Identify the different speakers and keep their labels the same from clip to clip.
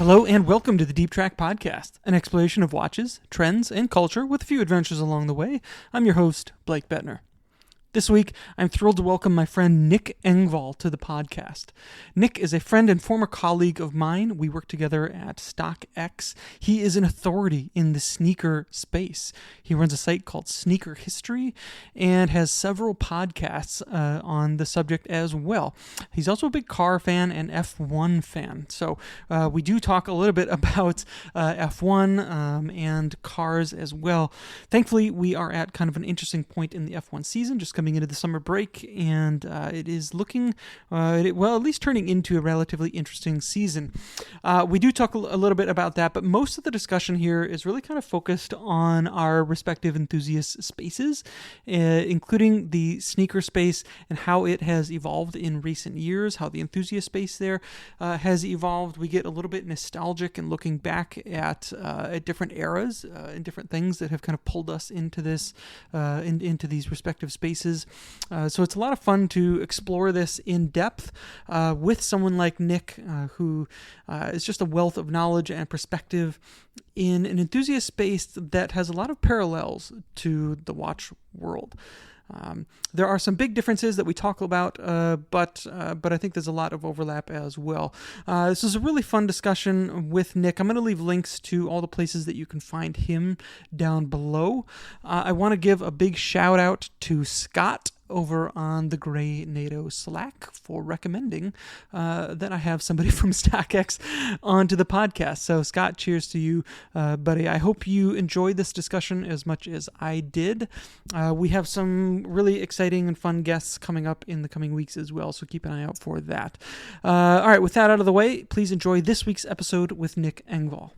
Speaker 1: Hello and welcome to the Deep Track Podcast, an exploration of watches, trends, and culture with a few adventures along the way. I'm your host, Blake Bettner. This week, I'm thrilled to welcome my friend Nick Engvall to the podcast. Nick is a friend and former colleague of mine. We work together at StockX. He is an authority in the sneaker space. He runs a site called Sneaker History and has several podcasts on the subject as well. He's also a big car fan and F1 fan. So we do talk a little bit about F1 and cars as well. Thankfully, we are at kind of an interesting point in the F1 season, just coming into the summer break, and it is looking, at least turning into a relatively interesting season. We do talk a little bit about that, but most of the discussion here is really kind of focused on our respective enthusiast spaces, including the sneaker space and how it has evolved in recent years, how the enthusiast space there has evolved. We get a little bit nostalgic and looking back at different eras and different things that have kind of pulled us into this, into these respective spaces. So it's a lot of fun to explore this in depth with someone like Nick, who is just a wealth of knowledge and perspective in an enthusiast space that has a lot of parallels to the watch world. There are some big differences that we talk about, but I think there's a lot of overlap as well. This is a really fun discussion with Nick. I'm going to leave links to all the places that you can find him down below. I want to give a big shout out to Scott over on the Grey NATO Slack for recommending that I have somebody from StockX onto the podcast. So Scott, cheers to you, buddy. I hope you enjoyed this discussion as much as I did. We have some really exciting and fun guests coming up in the coming weeks as well, so keep an eye out for that. All right, with that out of the way, please enjoy this week's episode with Nick Engvall.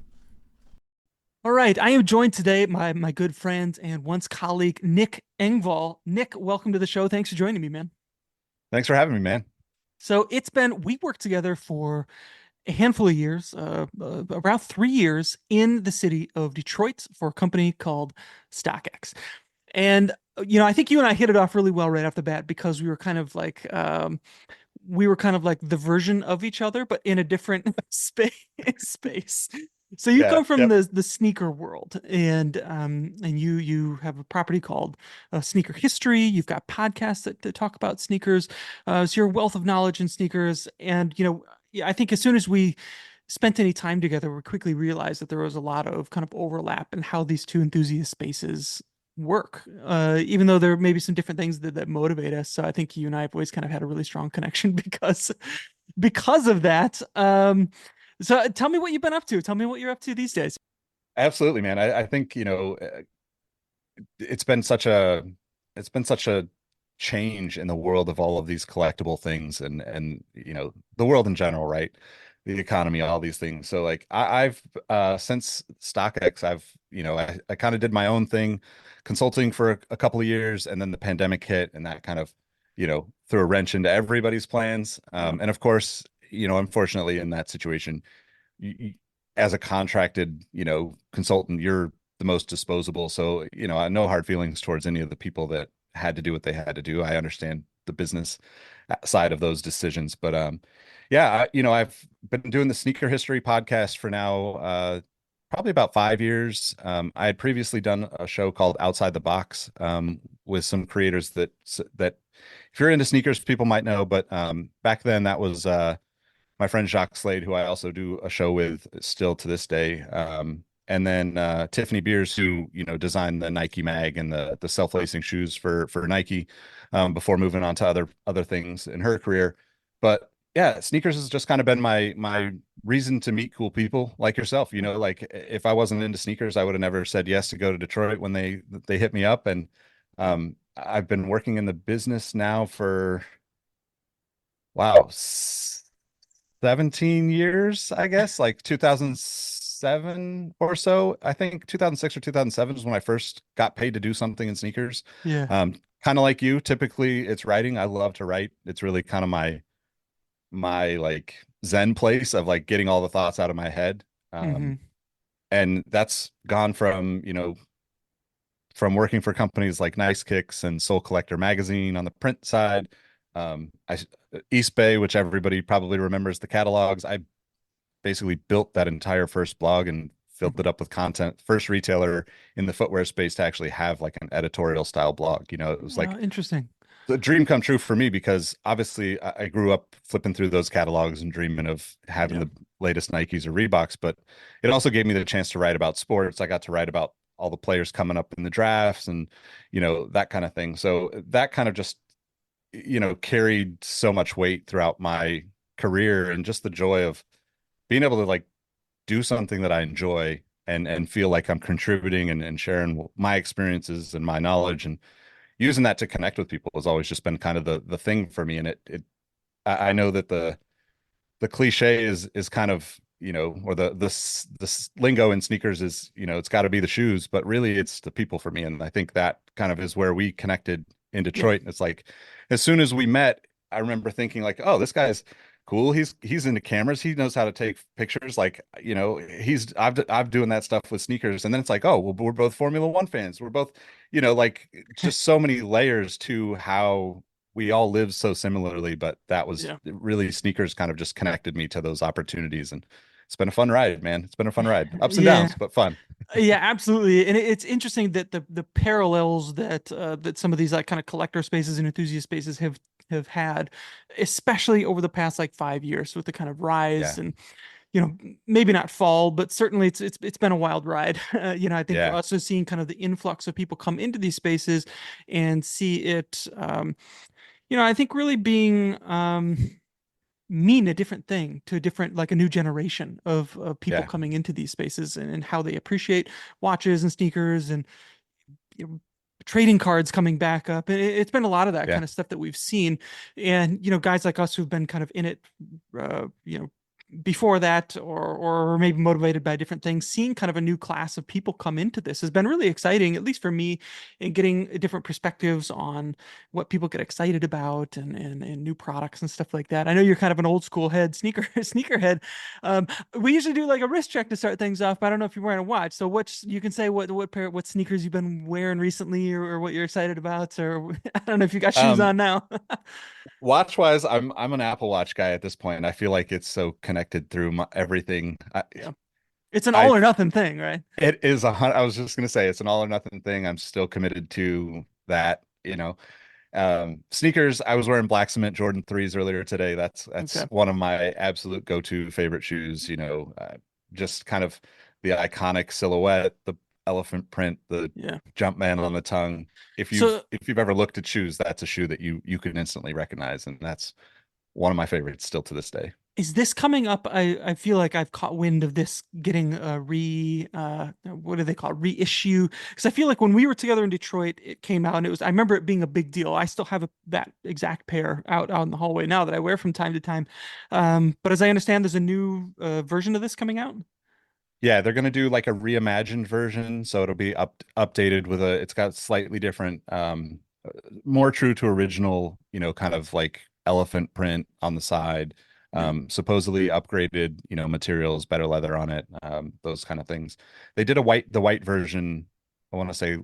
Speaker 1: All right, I am joined today by my good friend and once colleague, Nick Engvall. Nick, welcome to the show. Thanks for joining me, man.
Speaker 2: Thanks for having me, man.
Speaker 1: So we worked together for a handful of years, around 3 years in the city of Detroit for a company called StockX. And, I think you and I hit it off really well right off the bat because we were kind of like, the version of each other, but in a different space. So you come from the sneaker world, and you have a property called Sneaker History. You've got podcasts that talk about sneakers. So you're a wealth of knowledge in sneakers, and I think as soon as we spent any time together, we quickly realized that there was a lot of kind of overlap in how these two enthusiast spaces work, even though there may be some different things that motivate us. So I think you and I have always kind of had a really strong connection because of that. So tell me what you've been up to. Tell me what you're up to these days.
Speaker 2: Absolutely, man. I think, it's been such a change in the world of all of these collectible things and the world in general, right? The economy, all these things. So like I've since StockX, I kind of did my own thing, consulting for a couple of years, and then the pandemic hit, and that kind of, threw a wrench into everybody's plans. And of course, unfortunately in that situation, as a contracted, consultant, you're the most disposable. So, no hard feelings towards any of the people that had to do what they had to do. I understand the business side of those decisions, but I've been doing the Sneaker History podcast for now probably about 5 years. I had previously done a show called Outside the Box with some creators that if you're into sneakers, people might know, but back then that was my friend Jacques Slade, who I also do a show with still to this day. And then Tiffany Beers, who, designed the Nike mag and the self-lacing shoes for Nike before moving on to other things in her career. But yeah, sneakers has just kind of been my reason to meet cool people like yourself. Like if I wasn't into sneakers, I would have never said yes to go to Detroit when they hit me up. And I've been working in the business now for, wow, 17 years, I guess, like 2007 or so. I think 2006 or 2007 is when I first got paid to do something in sneakers.
Speaker 1: Yeah.
Speaker 2: Kind of like you, typically it's writing. I love to write. It's really kind of my like Zen place of like getting all the thoughts out of my head. And that's gone from working for companies like Nice Kicks and Soul Collector Magazine on the print side. East Bay, which everybody probably remembers the catalogs. I basically built that entire first blog and filled
Speaker 1: Mhm.
Speaker 2: it up with content. First retailer in the footwear space to actually have like an editorial style blog. It was like
Speaker 1: Interesting.
Speaker 2: the dream come true for me because obviously I grew up flipping through those catalogs and dreaming of having
Speaker 1: Yeah.
Speaker 2: the latest Nikes or Reeboks, but it also gave me the chance to write about sports. I got to write about all the players coming up in the drafts and, that kind of thing. So that kind of just, carried so much weight throughout my career and just the joy of being able to like do something that I enjoy and feel like I'm contributing and sharing my experiences and my knowledge and using that to connect with people has always just been kind of the thing for me. And I know that the cliche is kind of, or the lingo in sneakers is, it's got to be the shoes, but really it's the people for me. And I think that kind of is where we connected in
Speaker 1: Yeah.
Speaker 2: Detroit. And it's like, as soon as we met, I remember thinking like, oh, this guy's cool. He's into cameras. He knows how to take pictures. Like, I'm doing that stuff with sneakers. And then it's like, oh, well, we're both Formula One fans. We're both, like just so many layers to how we all live so similarly, but that was
Speaker 1: Yeah.
Speaker 2: really sneakers kind of just connected me to those opportunities. And it's been a fun ride, man. It's been a fun ride. Ups and
Speaker 1: Yeah.
Speaker 2: downs, but fun.
Speaker 1: Yeah, absolutely, and it's interesting that the parallels that some of these like kind of collector spaces and enthusiast spaces have had, especially over the past like 5 years with the kind of rise
Speaker 2: Yeah.
Speaker 1: and maybe not fall, but certainly it's been a wild ride. I think for
Speaker 2: Yeah.
Speaker 1: us, so seeing kind of the influx of people come into these spaces and see it, I think really being mean a different thing to a different like a new generation of people
Speaker 2: Yeah.
Speaker 1: coming into these spaces and how they appreciate watches and sneakers and you know, trading cards coming back up, and it's been a lot of that
Speaker 2: Yeah.
Speaker 1: kind of stuff that we've seen. And guys like us who've been kind of in it before that, or maybe motivated by different things, seeing kind of a new class of people come into this has been really exciting, at least for me, in getting different perspectives on what people get excited about and new products and stuff like that. I know you're kind of an old school head, sneakerhead. We usually do like a wrist check to start things off, but I don't know if you're wearing a watch. So you can say what sneakers you've been wearing recently, or what you're excited about, or I don't know if you got shoes
Speaker 2: Um,
Speaker 1: on now.
Speaker 2: Watch wise, I'm an Apple Watch guy at this point. I feel like it's so connected through everything.
Speaker 1: Yeah, it's an all
Speaker 2: I
Speaker 1: or nothing thing, right?
Speaker 2: it is I was just gonna say it's an all or nothing thing. I'm still committed to that, Sneakers, I was wearing black cement Jordan 3s earlier today. That's
Speaker 1: Okay.
Speaker 2: one of my absolute go-to favorite shoes, just kind of the iconic silhouette, the elephant print, the
Speaker 1: Yeah.
Speaker 2: jump man on the tongue.
Speaker 1: So
Speaker 2: If you've ever looked at shoes, that's a shoe that you can instantly recognize, and that's one of my favorites still to this day.
Speaker 1: is this coming up? I feel like I've caught wind of this getting a what do they call it? Reissue? Because I feel like when we were together in Detroit, it came out and I remember it being a big deal. I still have that exact pair out in the hallway now that I wear from time to time. But as I understand, there's a new version of this coming out.
Speaker 2: Yeah, they're gonna do like a reimagined version, so it'll be updated with it's got slightly different, more true to original, kind of like elephant print on the side,
Speaker 1: Yeah.
Speaker 2: supposedly upgraded, materials, better leather on it, those kind of things. They did the white version, I want to say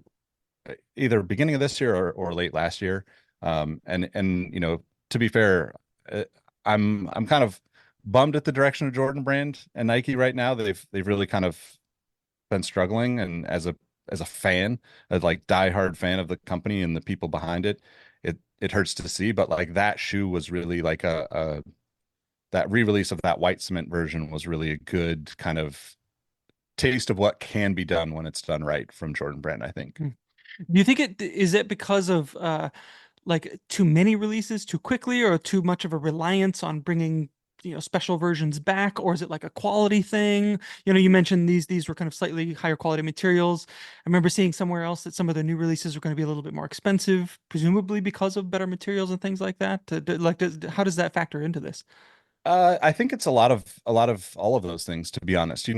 Speaker 2: either beginning of this year or late last year. And to be fair, uh, I'm kind of bummed at the direction of Jordan Brand and Nike right now. They've really kind of been struggling, and as a fan, a like diehard fan of the company and the people behind it, it hurts to see. But like that shoe was really like a that re-release of that white cement version was really a good kind of taste of what can be done when it's done right from Jordan Brand, I think.
Speaker 1: Hmm. Do you think it because of like too many releases too quickly, or too much of a reliance on bringing special versions back, or is it like a quality thing? You mentioned these were kind of slightly higher quality materials. I remember seeing somewhere else that some of the new releases are going to be a little bit more expensive, presumably because of better materials and things like that. How does that factor into this?
Speaker 2: I think it's a lot of all of those things, to be honest.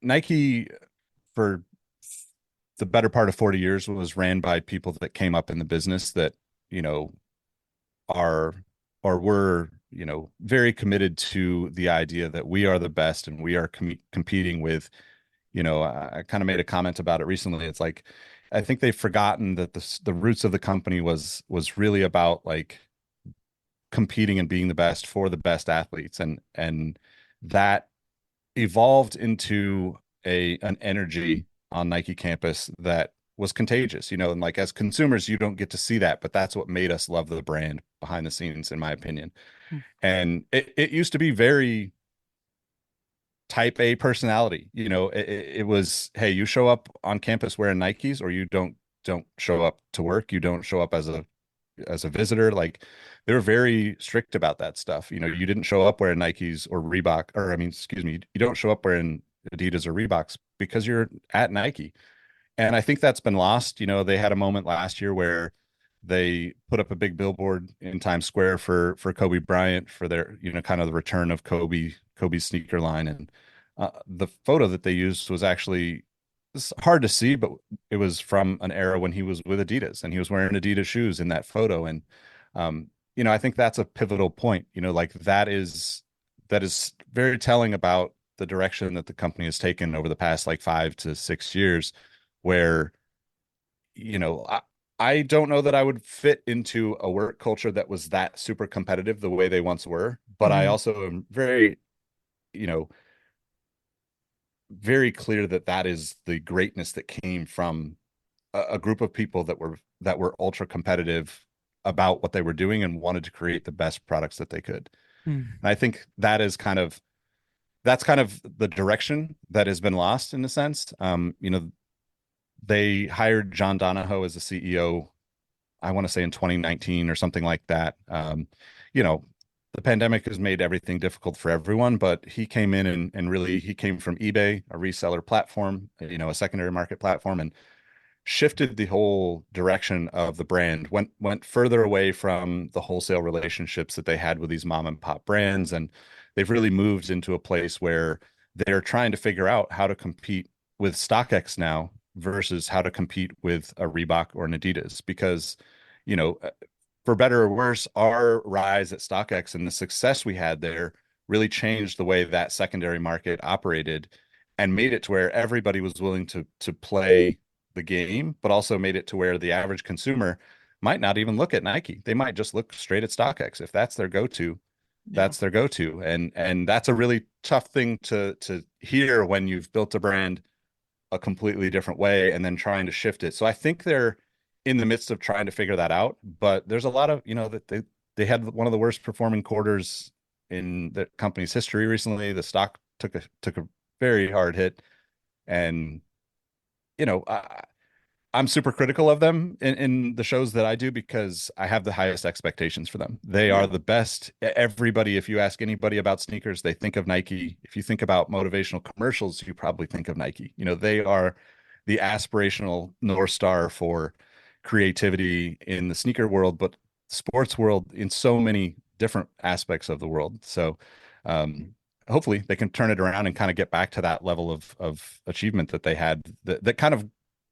Speaker 2: Nike for the better part of 40 years was ran by people that came up in the business that, you know, are or were, very committed to the idea that we are the best and we are competing with, I kind of made a comment about it recently. It's like I think they've forgotten that the roots of the company was really about like competing and being the best for the best athletes, and that evolved into a an energy on Nike campus that was contagious, and like as consumers, you don't get to see that, but that's what made us love the brand behind the scenes, in my opinion.
Speaker 1: Hmm.
Speaker 2: And it used to be very type A personality. It was, hey, you show up on campus wearing Nikes, or you don't show up to work. You don't show up as a visitor. Like they were very strict about that stuff. You didn't show up wearing Nikes or Reebok, or I mean, excuse me, you don't show up wearing Adidas or Reeboks because you're at Nike. And I think that's been lost. They had a moment last year where they put up a big billboard in Times Square for Kobe Bryant for their, kind of the return of Kobe's sneaker line. And the photo that they used was actually, it's hard to see, but it was from an era when he was with Adidas and he was wearing Adidas shoes in that photo. And um, I think that's a pivotal point. Like that is very telling about the direction that the company has taken over the past like 5 to 6 years, where I don't know that I would fit into a work culture that was that super competitive the way they once were, but I
Speaker 1: Mhm.
Speaker 2: also am very, you know, very clear that that is the greatness that came from a group of people that were ultra competitive about what they were doing and wanted to create the best products that they could.
Speaker 1: Mhm.
Speaker 2: And I think that's kind of the direction that has been lost in a sense. They hired John Donahoe as the CEO, I want to say in 2019 or something like that. You know, the pandemic has made everything difficult for everyone, but he came in and really he came from eBay, a reseller platform, a secondary market platform, and shifted the whole direction of the brand, went further away from the wholesale relationships that they had with these mom and pop brands. And they've really moved into a place where they're trying to figure out how to compete with StockX now versus how to compete with a Reebok or an Adidas. Because, you know, for better or worse, our rise at StockX and the success we had there really changed the way that secondary market operated and made it to where everybody was willing to play the game, but also made it to where the average consumer might not even look at Nike. They might just look straight at StockX. If that's their go-to,
Speaker 1: Yeah.
Speaker 2: that's their go-to. And that's a really tough thing to hear when you've built a brand a completely different way and then trying to shift it. So I think they're in the midst of trying to figure that out, but there's a lot of, that they had one of the worst performing quarters in the company's history recently. The stock took a very hard hit. And you know, I'm super critical of them in the shows that I do because I have the highest expectations for them. They are
Speaker 1: Yeah.
Speaker 2: the best. Everybody, if you ask anybody about sneakers, they think of Nike. If you think about motivational commercials, you probably think of Nike. They are the aspirational North Star for creativity in the sneaker world, but sports world in so many different aspects of the world. So, hopefully they can turn it around and kind of get back to that level of achievement that they had that kind of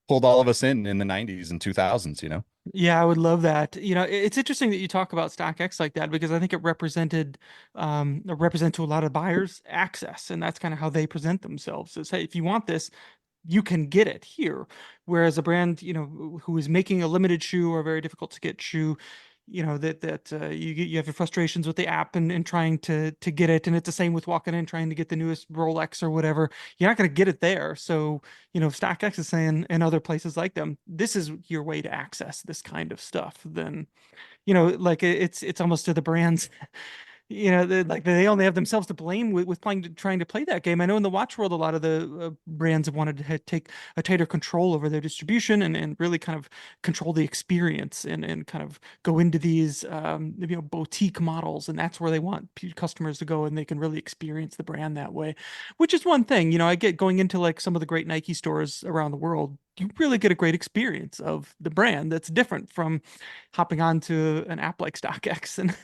Speaker 2: pulled all of us in the 90s and 2000s.
Speaker 1: Yeah, I would love that. It's interesting that you talk about StockX like that because I think it represent to a lot of buyers access, and that's kind of how they present themselves. Is, hey, if you want this, you can get it here. Whereas a brand, who is making a limited shoe or a very difficult to get shoe, you have your frustrations with the app and trying to get it, and it's the same with walking in trying to get the newest Rolex or whatever. You're not going to get it there. So, StockX is saying, and other places like them, this is your way to access this kind of stuff. Then, like it's almost to the brands, like they only have themselves to blame with trying to play that game. I know in the watch world, a lot of the brands have wanted to take a tighter control over their distribution and really kind of control the experience and kind of go into these boutique models, and that's where they want customers to go, and they can really experience the brand that way, which is one thing. I get going into like some of the great Nike stores around the world. You really get a great experience of the brand that's different from hopping onto an app like StockX and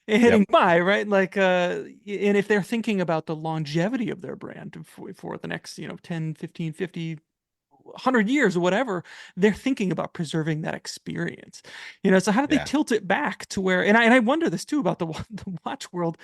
Speaker 1: hitting
Speaker 2: Yep.
Speaker 1: buy, right? Like, and if they're thinking about the longevity of their brand for the next, 10, 15, 50, 100 years or whatever, they're thinking about preserving that experience. So how do they
Speaker 2: Yeah.
Speaker 1: tilt it back to where, and I wonder this too about the watch world,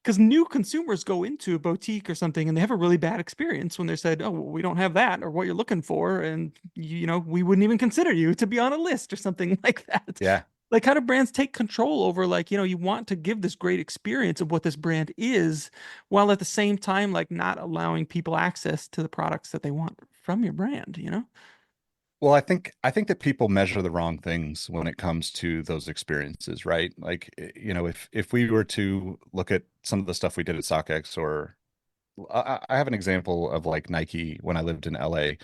Speaker 1: because new consumers go into a boutique or something and they have a really bad experience when they said, oh, well, we don't have that or what you're looking for. And, we wouldn't even consider you to be on a list or something like that.
Speaker 2: Yeah.
Speaker 1: Like, how do brands take control over, like, you want to give this great experience of what this brand is, while at the same time, like, not allowing people access to the products that they want from your brand?
Speaker 2: Well, I think that people measure the wrong things when it comes to those experiences, right? Like, if we were to look at some of the stuff we did at StockX, or I have an example of like Nike when I lived in LA.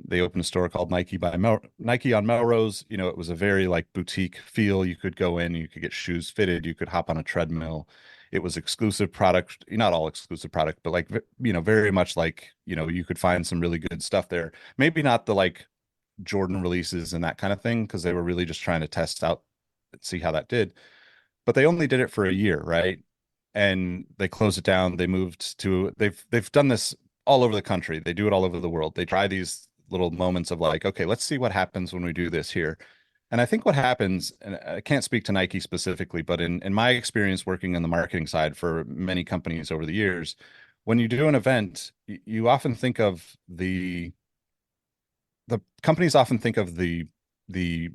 Speaker 2: They opened a store called Nike on Melrose. It was a very like boutique feel. You could go in, you could get shoes fitted, you could hop on a treadmill. It was exclusive product, not all exclusive product, but like very much like, you could find some really good stuff there. Maybe not the like Jordan releases and that kind of thing, because they were really just trying to test out and see how that did. But they only did it for a year, right? And they closed it down. They've done this all over the country. They do it all over the world. They try these little moments of like, okay, let's see what happens when we do this here. And I think what happens, and I can't speak to Nike specifically, but in my experience working on the marketing side for many companies over the years, when you do an event, you often think of the companies often think of the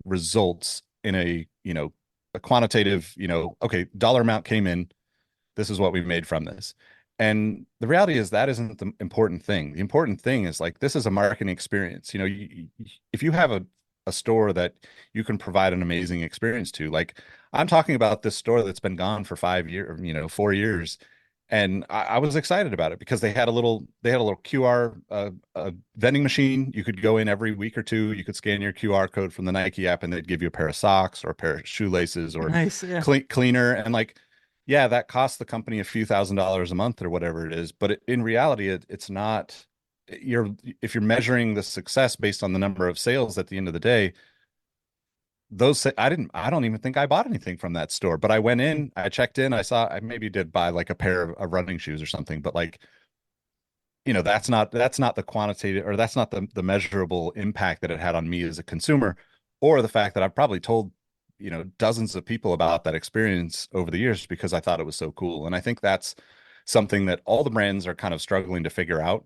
Speaker 2: results in a quantitative, okay, dollar amount came in, this is what we made from this. And the reality is that isn't the important thing. The important thing is like this is a marketing experience. If you have a store that you can provide an amazing experience to, like I'm talking about this store that's been gone for 5 years, 4 years, and I was excited about it because they had a little QR vending machine. You could go in every week or two. You could scan your QR code from the Nike app, and they'd give you a pair of socks or a pair of shoelaces or
Speaker 1: Nice, yeah.
Speaker 2: cleaner. And like, yeah, that costs the company a few $1,000s a month or whatever it is. But in reality, it's not. If you're measuring the success based on the number of sales at the end of the day, I don't even think I bought anything from that store, but I went in, I checked in, I maybe did buy like a pair of running shoes or something, but like, that's not the quantitative, or that's not the measurable impact that it had on me as a consumer, or the fact that I've probably told, dozens of people about that experience over the years because I thought it was so cool. And I think that's something that all the brands are kind of struggling to figure out.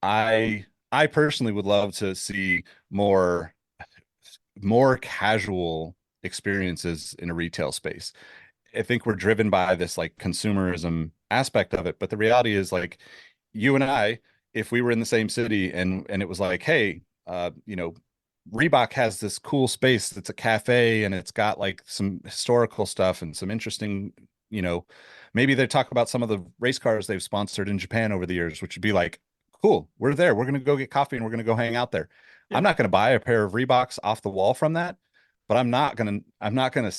Speaker 2: I personally would love to see more casual experiences in a retail space. I think we're driven by this like consumerism aspect of it, but the reality is like you and I, if we were in the same city and it was like, hey, Reebok has this cool space that's a cafe and it's got like some historical stuff and some interesting, you know, maybe they talk about some of the race cars they've sponsored in Japan over the years, which would be like, cool, we're there. We're going to go get coffee and we're going to go hang out there. I'm
Speaker 1: Yep.
Speaker 2: not going to buy a pair of Reeboks off the wall from that, but I'm not going to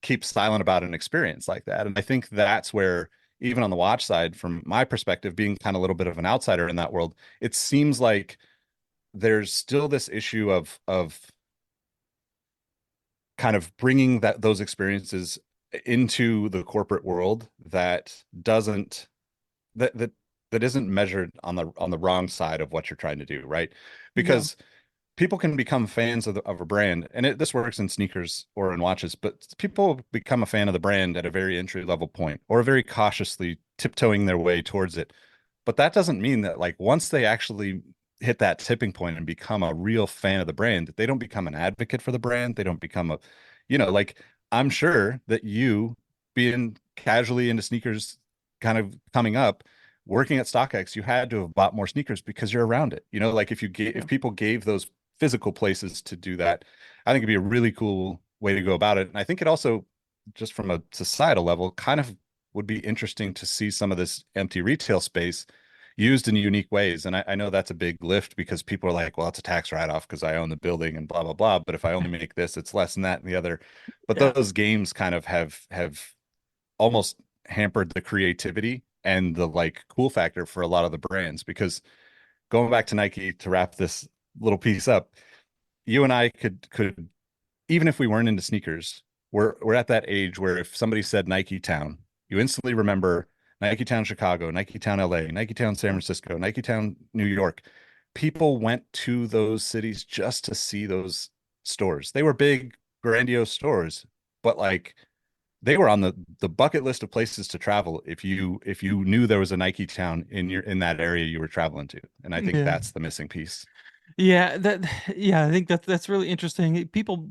Speaker 2: keep silent about an experience like that. And I think that's where, even on the watch side, from my perspective, being kind of a little bit of an outsider in that world, it seems like there's still this issue of kind of bringing those experiences into the corporate world that that that isn't measured on the wrong side of what you're trying to do, right?
Speaker 1: Yeah.
Speaker 2: Because people can become fans of a brand, and this works in sneakers or in watches, but people become a fan of the brand at a very entry level point or very cautiously tiptoeing their way towards it. But that doesn't mean that like once they actually hit that tipping point and become a real fan of the brand, that they don't become an advocate for the brand. They don't become like I'm sure that you being casually into sneakers kind of coming up, working at StockX, you had to have bought more sneakers because you're around it. Like
Speaker 1: Yeah.
Speaker 2: if people gave those physical places to do that, I think it'd be a really cool way to go about it. And I think it also, just from a societal level, kind of would be interesting to see some of this empty retail space used in unique ways. And I know that's a big lift because people are like, well, it's a tax write-off because I own the building and blah, blah, blah. But if I only make this, it's less than that and the other. But
Speaker 1: Yeah.
Speaker 2: those games kind of have almost hampered the creativity and the like cool factor for a lot of the brands. Because going back to Nike to wrap this little piece up, you and I could even if we weren't into sneakers, we're at that age where if somebody said Nike Town, you instantly remember Nike Town Chicago, Nike Town LA, Nike Town San Francisco, Nike Town New York. People went to those cities just to see those stores. They were big, grandiose stores, but like they were on the bucket list of places to travel if you knew there was a Nike Town in that area you were traveling to. And I think
Speaker 1: Yeah.
Speaker 2: that's the missing piece.
Speaker 1: Yeah, I think that's really interesting. People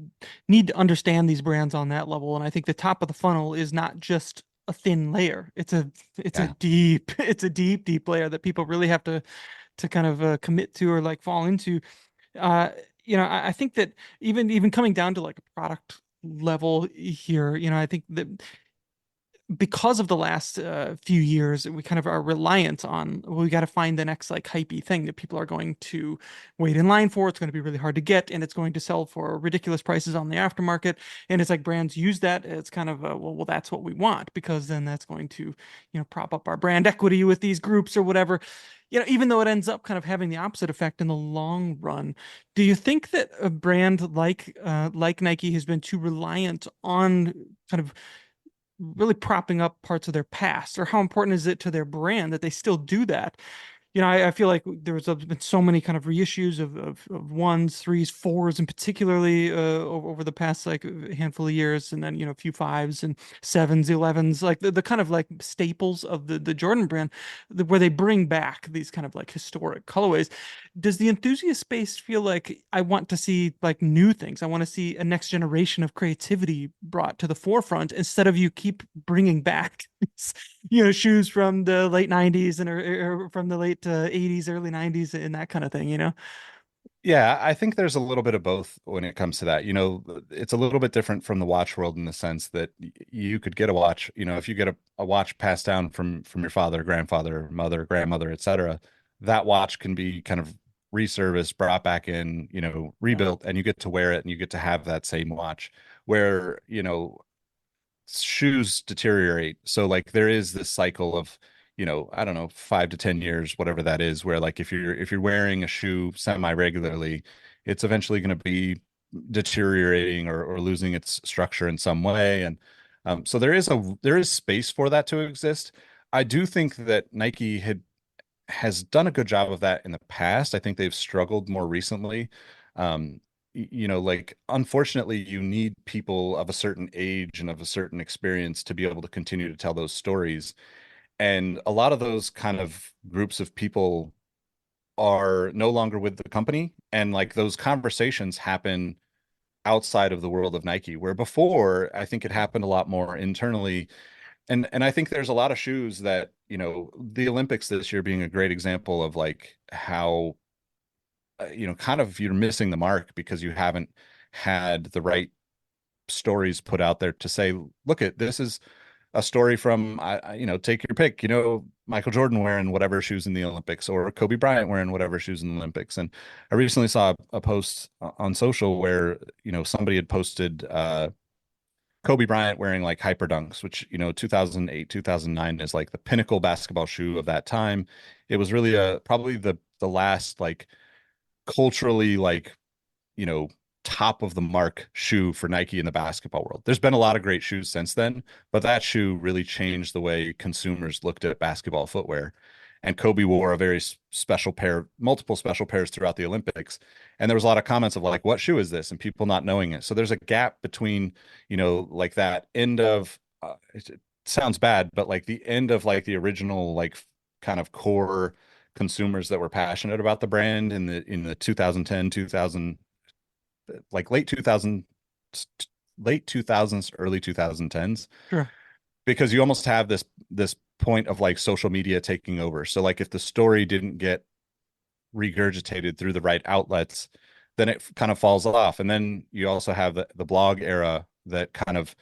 Speaker 1: need to understand these brands on that level, and I think the top of the funnel is not just a thin layer. It's a
Speaker 2: Yeah.
Speaker 1: deep it's a deep layer that people really have to kind of commit to or like fall into. Uh, I think that even coming down to like a product level here, I think that because of the last few years, we kind of are reliant on, well, we got to find the next like hypey thing that people are going to wait in line for. It's going to be really hard to get, and it's going to sell for ridiculous prices on the aftermarket. And it's like brands use that. It's kind of well, that's what we want because then that's going to, prop up our brand equity with these groups or whatever. Even though it ends up kind of having the opposite effect in the long run. Do you think that a brand like Nike has been too reliant on kind of really propping up parts of their past, or how important is it to their brand that they still do that? I feel like been so many kind of reissues of ones, threes, fours, and particularly over the past like handful of years, and then a few fives and sevens, 11s, like the kind of like staples of the Jordan brand, where they bring back these kind of like historic colorways. Does the enthusiast space feel like I want to see like new things? I want to see a next generation of creativity brought to the forefront instead of you keep bringing back shoes from the late 90s or from the late 80s, early 90s, and that kind of thing.
Speaker 2: Yeah, I think there's a little bit of both when it comes to that. It's a little bit different from the watch world in the sense that you could get a watch, if you get a watch passed down from your father, grandfather, mother, grandmother, etc., that watch can be kind of resurfaced, brought back in,
Speaker 1: Yeah.
Speaker 2: rebuilt, and you get to wear it and you get to have that same watch. Where, shoes deteriorate. So like there is this cycle of, I don't know, 5 to 10 years, whatever that is, where like if you're wearing a shoe semi-regularly, it's eventually going to be deteriorating or losing its structure in some way. And so there is space for that to exist. I do think that Nike has done a good job of that in the past. I think they've struggled more recently. Like unfortunately, you need people of a certain age and of a certain experience to be able to continue to tell those stories. And a lot of those kind of groups of people are no longer with the company. And like those conversations happen outside of the world of Nike, where before I think it happened a lot more internally. And I think there's a lot of shoes that, the Olympics this year being a great example of like how, kind of you're missing the mark because you haven't had the right stories put out there to say, look at this is a story from, take your pick, Michael Jordan wearing whatever shoes in the Olympics or Kobe Bryant wearing whatever shoes in the Olympics. And I recently saw a post on social where, somebody had posted, Kobe Bryant wearing like hyper dunks, which, 2008, 2009 is like the pinnacle basketball shoe of that time. It was really probably the last like culturally like, you know, top of the mark shoe for Nike in the basketball world. There's been a lot of great shoes since then, but that shoe really changed the way consumers looked at basketball footwear. And Kobe wore a very special pair, multiple special pairs throughout the Olympics. And there was a lot of comments of like, what shoe is this? And people not knowing it. So there's a gap between, like that end of, it sounds bad, but like the end of like the original, like kind of core consumers that were passionate about the brand in the 2010, 2000, like late 2000s, early 2010s,
Speaker 1: Sure.
Speaker 2: because you almost have this point of like social media taking over. So like if the story didn't get regurgitated through the right outlets, then it kind of falls off. And then you also have the blog era that kind of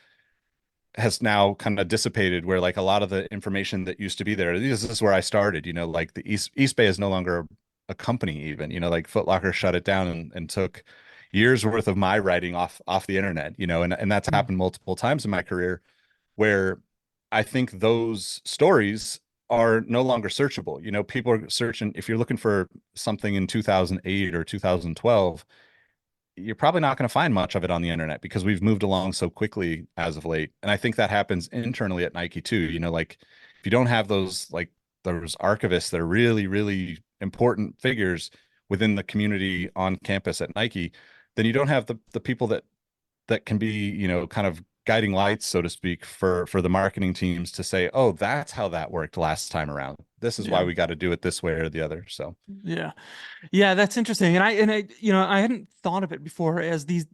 Speaker 2: has now kind of dissipated, where like a lot of the information that used to be there, this is where I started, like the East Bay is no longer a company even, like Foot Locker shut it down and took years worth of my writing off the internet, and that's
Speaker 1: Mm.
Speaker 2: happened multiple times in my career, where I think those stories are no longer searchable. People are searching, if you're looking for something in 2008 or 2012, you're probably not going to find much of it on the internet because we've moved along so quickly as of late. And I think that happens internally at Nike too. Like if you don't have those archivists that are really, really important figures within the community on campus at Nike, then you don't have the people that can be, kind of guiding lights, so to speak, for the marketing teams to say, oh, that's how that worked last time around. this is why
Speaker 1: Yeah.
Speaker 2: we got to do it this way or the other. So
Speaker 1: Yeah. Yeah, that's interesting. And I, I hadn't thought of it before as these,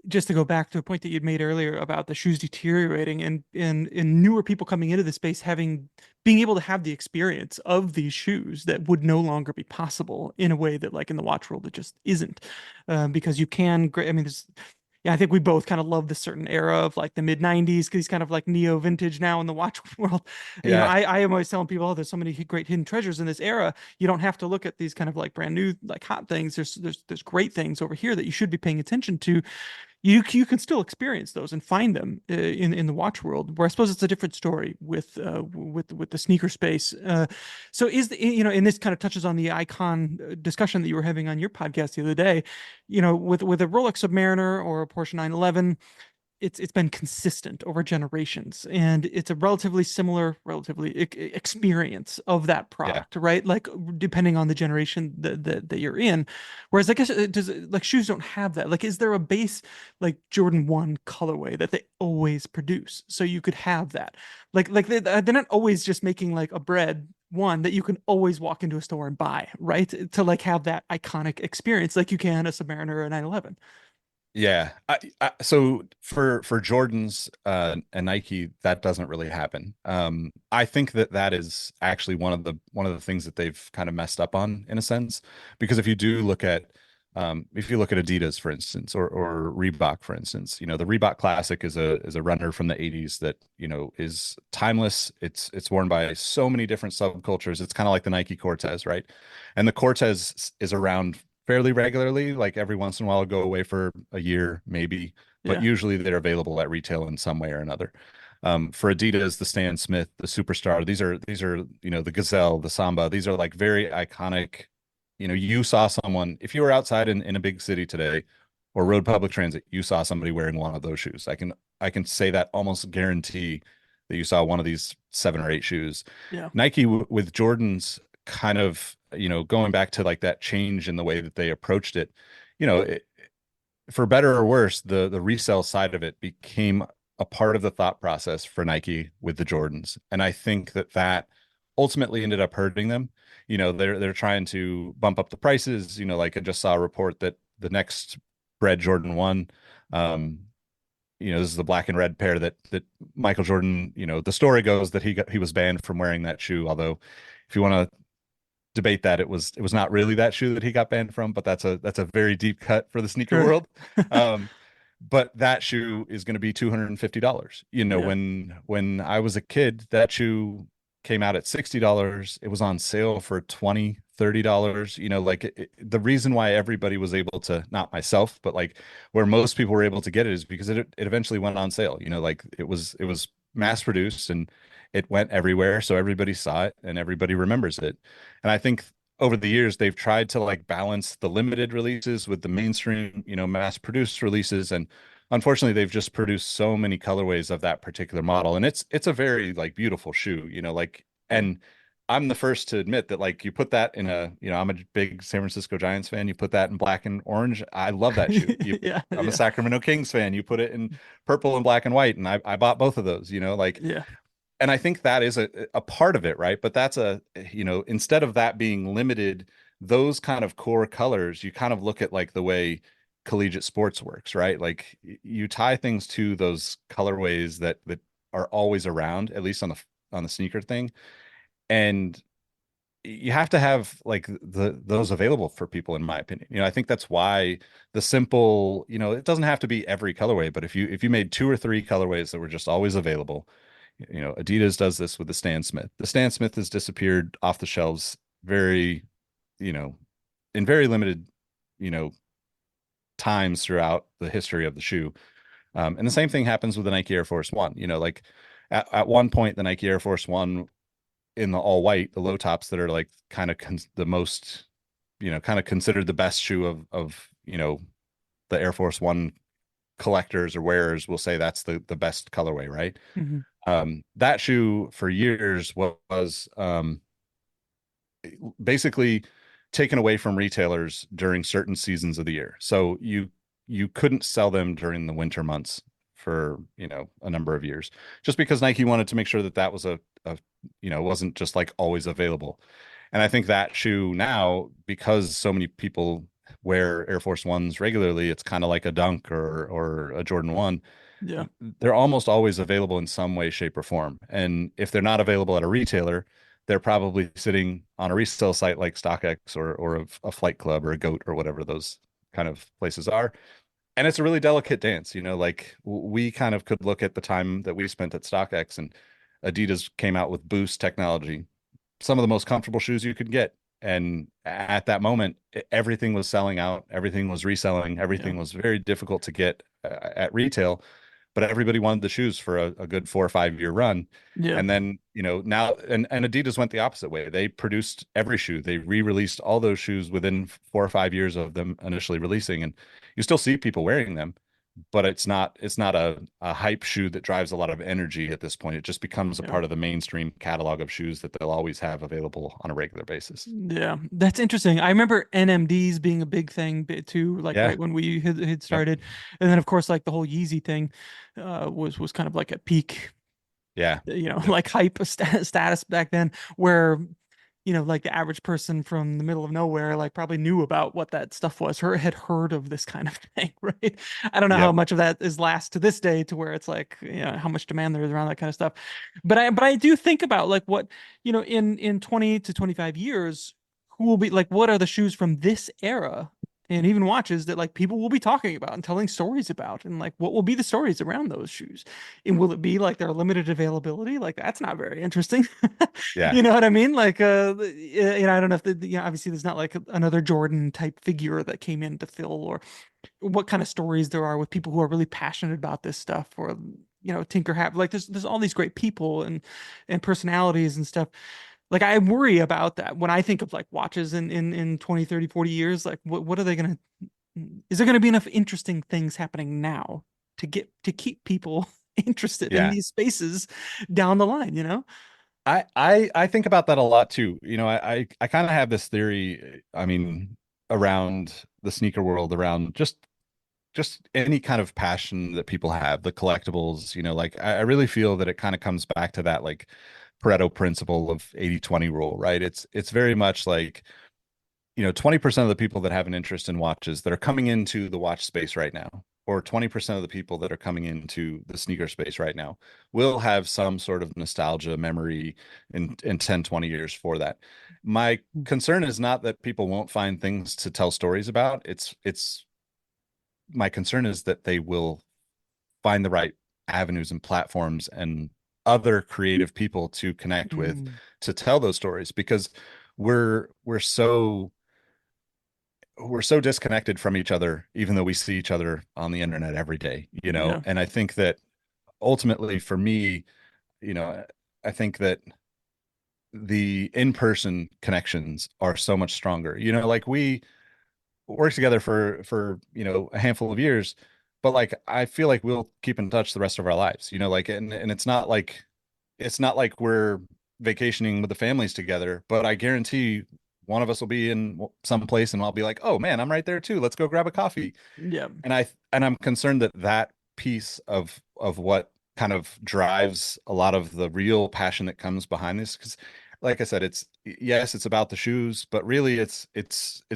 Speaker 1: just to go back to a point that you'd made earlier about the shoes deteriorating and newer people coming into the space being able to have the experience of these shoes that would no longer be possible in a way that like in the watch world it just isn't. Because you can, I mean, there's, yeah, I think we both kind of love this certain era of like the mid 90s because he's kind of like neo vintage now in the watch world.
Speaker 2: yeah,
Speaker 1: I am always telling people, oh, there's so many great hidden treasures in this era. You don't have to look at these kind of like brand new, like hot things. There's great things over here that you should be paying attention to. You can still experience those and find them in the watch world. Where I suppose it's a different story with the sneaker space. So is the, and this kind of touches on the icon discussion that you were having on your podcast the other day. With a Rolex Submariner or a Porsche 911, it's been consistent over generations, and it's a relatively similar experience of that
Speaker 2: yeah.
Speaker 1: product, right? Like depending on the generation that you're in. Whereas I guess like shoes don't have that. Like, is there a base like Jordan 1 colorway that they always produce so you could have that? Like they're not always just making like a bread one that you can always walk into a store and buy, right? To like have that iconic experience like you can a Submariner or a 911.
Speaker 2: Yeah. So for Jordans and Nike, that doesn't really happen. I think that that is actually one of the things that they've kind of messed up on in a sense, because if you look at Adidas, for instance, or Reebok, for instance, the Reebok Classic is a runner from the 80s that, is timeless. It's worn by so many different subcultures. It's kind of like the Nike Cortez, right? And the Cortez is around fairly regularly. Like every once in a while, I'll go away for a year, maybe, but
Speaker 1: Yeah,
Speaker 2: usually they're available at retail in some way or another. For Adidas, the Stan Smith, the Superstar, these are the Gazelle, the Samba. These are like very iconic. You saw someone if you were outside in a big city today or rode public transit, you saw somebody wearing one of those shoes. I can say that almost guarantee that you saw one of these 7 or 8 shoes.
Speaker 1: yeah,
Speaker 2: Nike with Jordan's kind of going back to like that change in the way that they approached it, you know it, for better or worse, the resale side of it became a part of the thought process for Nike with the Jordans, and I think that ultimately ended up hurting them. They're trying to bump up the prices. Like I just saw a report that the next Bread Jordan 1, um this is the black and red pair that Michael Jordan, the story goes that he was banned from wearing that shoe, although if you want to debate that, it was not really that shoe that he got banned from, but that's a very deep cut for the sneaker
Speaker 1: sure.
Speaker 2: world. Um, but that shoe is going to be $250.
Speaker 1: Yeah,
Speaker 2: When I was a kid, that shoe came out at $60. It was on sale for 20, $30. Like the reason why everybody was able to, not myself, but like where most people were able to get it is because it eventually went on sale. Like it was mass produced and it went everywhere, so everybody saw it and everybody remembers it. And I think over the years they've tried to like balance the limited releases with the mainstream, mass produced releases. And unfortunately they've just produced so many colorways of that particular model. And it's a very like beautiful shoe, like,
Speaker 1: yeah.
Speaker 2: and I'm the first to admit that like you put that in I'm a big San Francisco Giants fan. You put that in black and orange. I love that shoe.
Speaker 1: Yeah,
Speaker 2: I'm a
Speaker 1: yeah,
Speaker 2: Sacramento Kings fan. You put it in purple and black and white, and I bought both of those, like,
Speaker 1: yeah,
Speaker 2: and I think that is a part of it, right? But that's instead of that being limited, those kind of core colors, you kind of look at like the way collegiate sports works, right? Like you tie things to those colorways that are always around, at least on the sneaker thing. And you have to have like those available for people, in my opinion. I think that's why the simple, it doesn't have to be every colorway, but if you made 2 or 3 colorways that were just always available. Adidas does this with the Stan Smith. The Stan Smith has disappeared off the shelves very, you know, in very limited, you know, times throughout the history of the shoe. And the same thing happens with the Nike Air Force One. Like at one point, the Nike Air Force One in the all white, the low tops that are like kind of the most, kind of considered the best shoe of the Air Force One collectors or wearers will say that's the best colorway, right?
Speaker 1: hmm
Speaker 2: That shoe for years was basically taken away from retailers during certain seasons of the year. So you couldn't sell them during the winter months for, a number of years, just because Nike wanted to make sure that that was wasn't just like always available. And I think that shoe now, because so many people wear Air Force Ones regularly, it's kind of like a Dunk or a Jordan 1.
Speaker 1: Yeah.
Speaker 2: They're almost always available in some way, shape, or form. And if they're not available at a retailer, they're probably sitting on a resale site like StockX or a Flight Club or a Goat or whatever those kind of places are. And it's a really delicate dance, like we kind of could look at the time that we spent at StockX, and Adidas came out with Boost technology, some of the most comfortable shoes you could get. And at that moment, everything was selling out, everything was reselling,
Speaker 1: Yeah.
Speaker 2: everything was very difficult to get at retail, but everybody wanted the shoes for a good 4 or 5 year run.
Speaker 1: Yeah.
Speaker 2: And then, now and Adidas went the opposite way. They produced every shoe. They re-released all those shoes within 4 or 5 years of them initially releasing. And you still see people wearing them, but it's not a hype shoe that drives a lot of energy at this point. It just becomes a
Speaker 1: Yeah.
Speaker 2: part of the mainstream catalog of shoes that they'll always have available on a regular basis.
Speaker 1: Yeah, that's interesting. I remember NMDs being a big thing too, like
Speaker 2: Yeah.
Speaker 1: right when we had
Speaker 2: Yep.
Speaker 1: started, and then of course like the whole Yeezy thing was kind of like a peak,
Speaker 2: Yeah. Yep.
Speaker 1: like hype status back then, where like the average person from the middle of nowhere, like probably knew about what that stuff was, or had heard of this kind of thing, right? I don't know how
Speaker 2: Yep.
Speaker 1: much of that is last to this day, to where it's like, how much demand there is around that kind of stuff. But I do think about like what, in 20 to 25 years, who will be like, what are the shoes from this era? And even watches that like people will be talking about and telling stories about, and like what will be the stories around those shoes? And will it be like their limited availability? Like that's not very interesting.
Speaker 2: Yeah.
Speaker 1: You know what I mean? Like, I don't know if obviously there's not like another Jordan type figure that came in to fill, or what kind of stories there are with people who are really passionate about this stuff, or Tinker Hat. Like, there's all these great people and personalities and stuff. Like, I worry about that when I think of like watches in 20, 30, 40 years. Like, what are they gonna? Is there gonna be enough interesting things happening now to keep people interested in
Speaker 2: Yeah.
Speaker 1: these spaces down the line?
Speaker 2: I think about that a lot too. I kind of have this theory, I mean, around the sneaker world, around just any kind of passion that people have, the collectibles, like I really feel that it kind of comes back to that like Pareto principle of 80/20 rule, right? It's very much like, 20% of the people that have an interest in watches that are coming into the watch space right now, or 20% of the people that are coming into the sneaker space right now, will have some sort of nostalgia memory in 10, 20 years for that. My concern is not that people won't find things to tell stories about. It's my concern is that they will find the right avenues and platforms and other creative people to connect with
Speaker 1: Mm,
Speaker 2: to tell those stories, because we're we're so we're so disconnected from each other, even though we see each other on the internet every day,
Speaker 1: yeah.
Speaker 2: and I think that ultimately for me, you know I think that the in-person connections are so much stronger. Like we worked together for a handful of years, but like I feel like we'll keep in touch the rest of our lives, like, and it's not like we're vacationing with the families together, but I guarantee one of us will be in some place and I'll be like, oh man, I'm right there too, let's go grab a coffee.
Speaker 1: Yeah.
Speaker 2: And I'm concerned that that piece of what kind of drives a lot of the real passion that comes behind this, because like I said, it's, yes, it's about the shoes, but really it's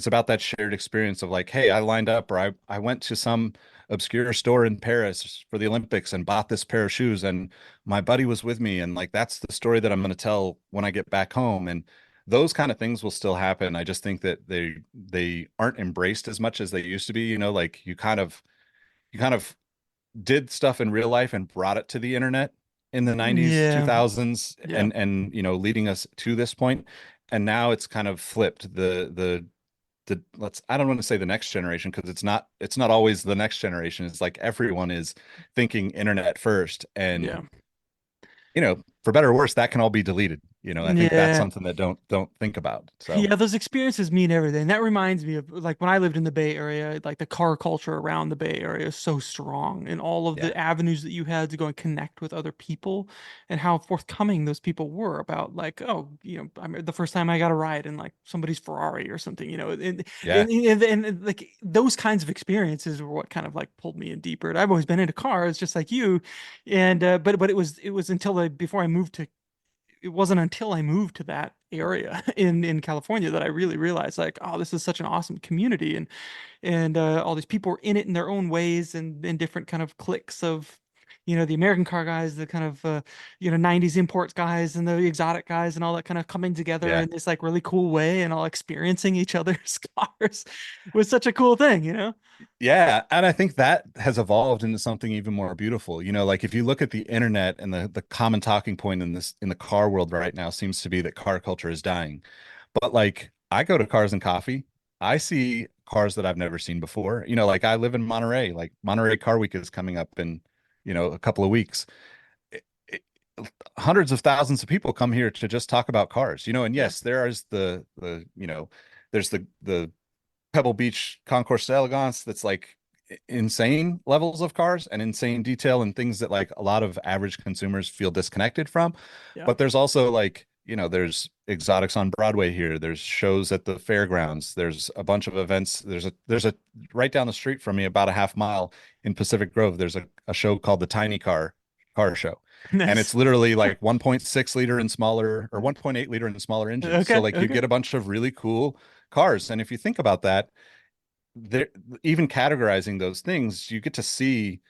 Speaker 2: about that shared experience of like, hey, I lined up, or I went to some obscure store in Paris for the Olympics and bought this pair of shoes, and my buddy was with me, and like that's the story that I'm going to tell when I get back home. And those kind of things will still happen. I just think that they aren't embraced as much as they used to be. Like you kind of did stuff in real life and brought it to the internet in the 90s,
Speaker 1: Yeah.
Speaker 2: 2000s,
Speaker 1: Yeah.
Speaker 2: and leading us to this point. And now it's kind of flipped. The let's I don't want to say the next generation, because it's not always the next generation. It's like everyone is thinking internet first, and
Speaker 1: Yeah.
Speaker 2: for better or worse, that can all be deleted. I think that's
Speaker 1: Yeah.
Speaker 2: something that don't think about. So
Speaker 1: Yeah, those experiences mean everything. That reminds me of like when I lived in the Bay Area, like the car culture around the Bay Area is so strong and all of
Speaker 2: yeah,
Speaker 1: the avenues that you had to go and connect with other people and how forthcoming those people were about like, oh, I remember the first time I got a ride in like somebody's Ferrari or something,
Speaker 2: yeah,
Speaker 1: like those kinds of experiences were what kind of like pulled me in deeper. And I've always been into cars just like you. And but it was until before I moved to it wasn't until I moved to that area in California that I really realized like, oh, this is such an awesome community, and all these people were in it in their own ways and in different kind of cliques of, the American car guys, the kind of 90s imports guys and the exotic guys and all that kind of coming together
Speaker 2: yeah.
Speaker 1: in this like really cool way and all experiencing each other's cars was such a cool thing.
Speaker 2: Yeah, and I think that has evolved into something even more beautiful. Like if you look at the internet and the common talking point in the car world right now seems to be that car culture is dying. But like I go to Cars and Coffee, I see cars that I've never seen before. Like I live in Monterey, like Monterey Car Week is coming up in, a couple of weeks. It, it, hundreds of thousands of people come here to just talk about cars. And
Speaker 1: Yeah.
Speaker 2: yes, there is there's the Pebble Beach Concours d'Elegance that's like insane levels of cars and insane detail and things that like a lot of average consumers feel disconnected from.
Speaker 1: Yeah.
Speaker 2: But there's also like, there's exotics on Broadway here. There's shows at the fairgrounds. There's a bunch of events. There's a right down the street from me, about a half mile in Pacific Grove. There's a show called the Tiny Car Show. And it's
Speaker 1: Nice.
Speaker 2: literally like 1.6 liter and smaller or 1.8 liter and smaller engines. So
Speaker 1: Okay.
Speaker 2: like you
Speaker 1: Okay.
Speaker 2: get a bunch of really cool cars. And if you think about that, there even categorizing those things, you get to see,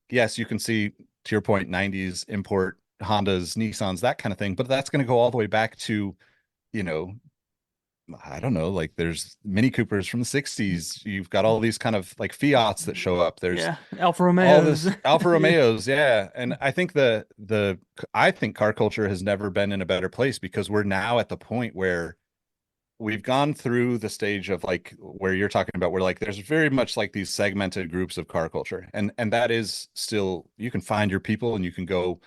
Speaker 2: yes, you can see to your point, 90s import Hondas, Nissans, that kind of thing, but that's going to go all the way back to, you know, I don't know, like there's Mini Coopers from the 60s. You've got all these kind of like Fiats that show up. There's
Speaker 1: Yeah. Alfa
Speaker 2: all
Speaker 1: Romeos.
Speaker 2: this Alfa
Speaker 1: Yeah.
Speaker 2: Romeos, yeah. And I think I think car culture has never been in a better place because we're now at the point where we've gone through the stage of like where you're talking about where like there's very much like these segmented groups of car culture, and that is still, you can find your people and you can go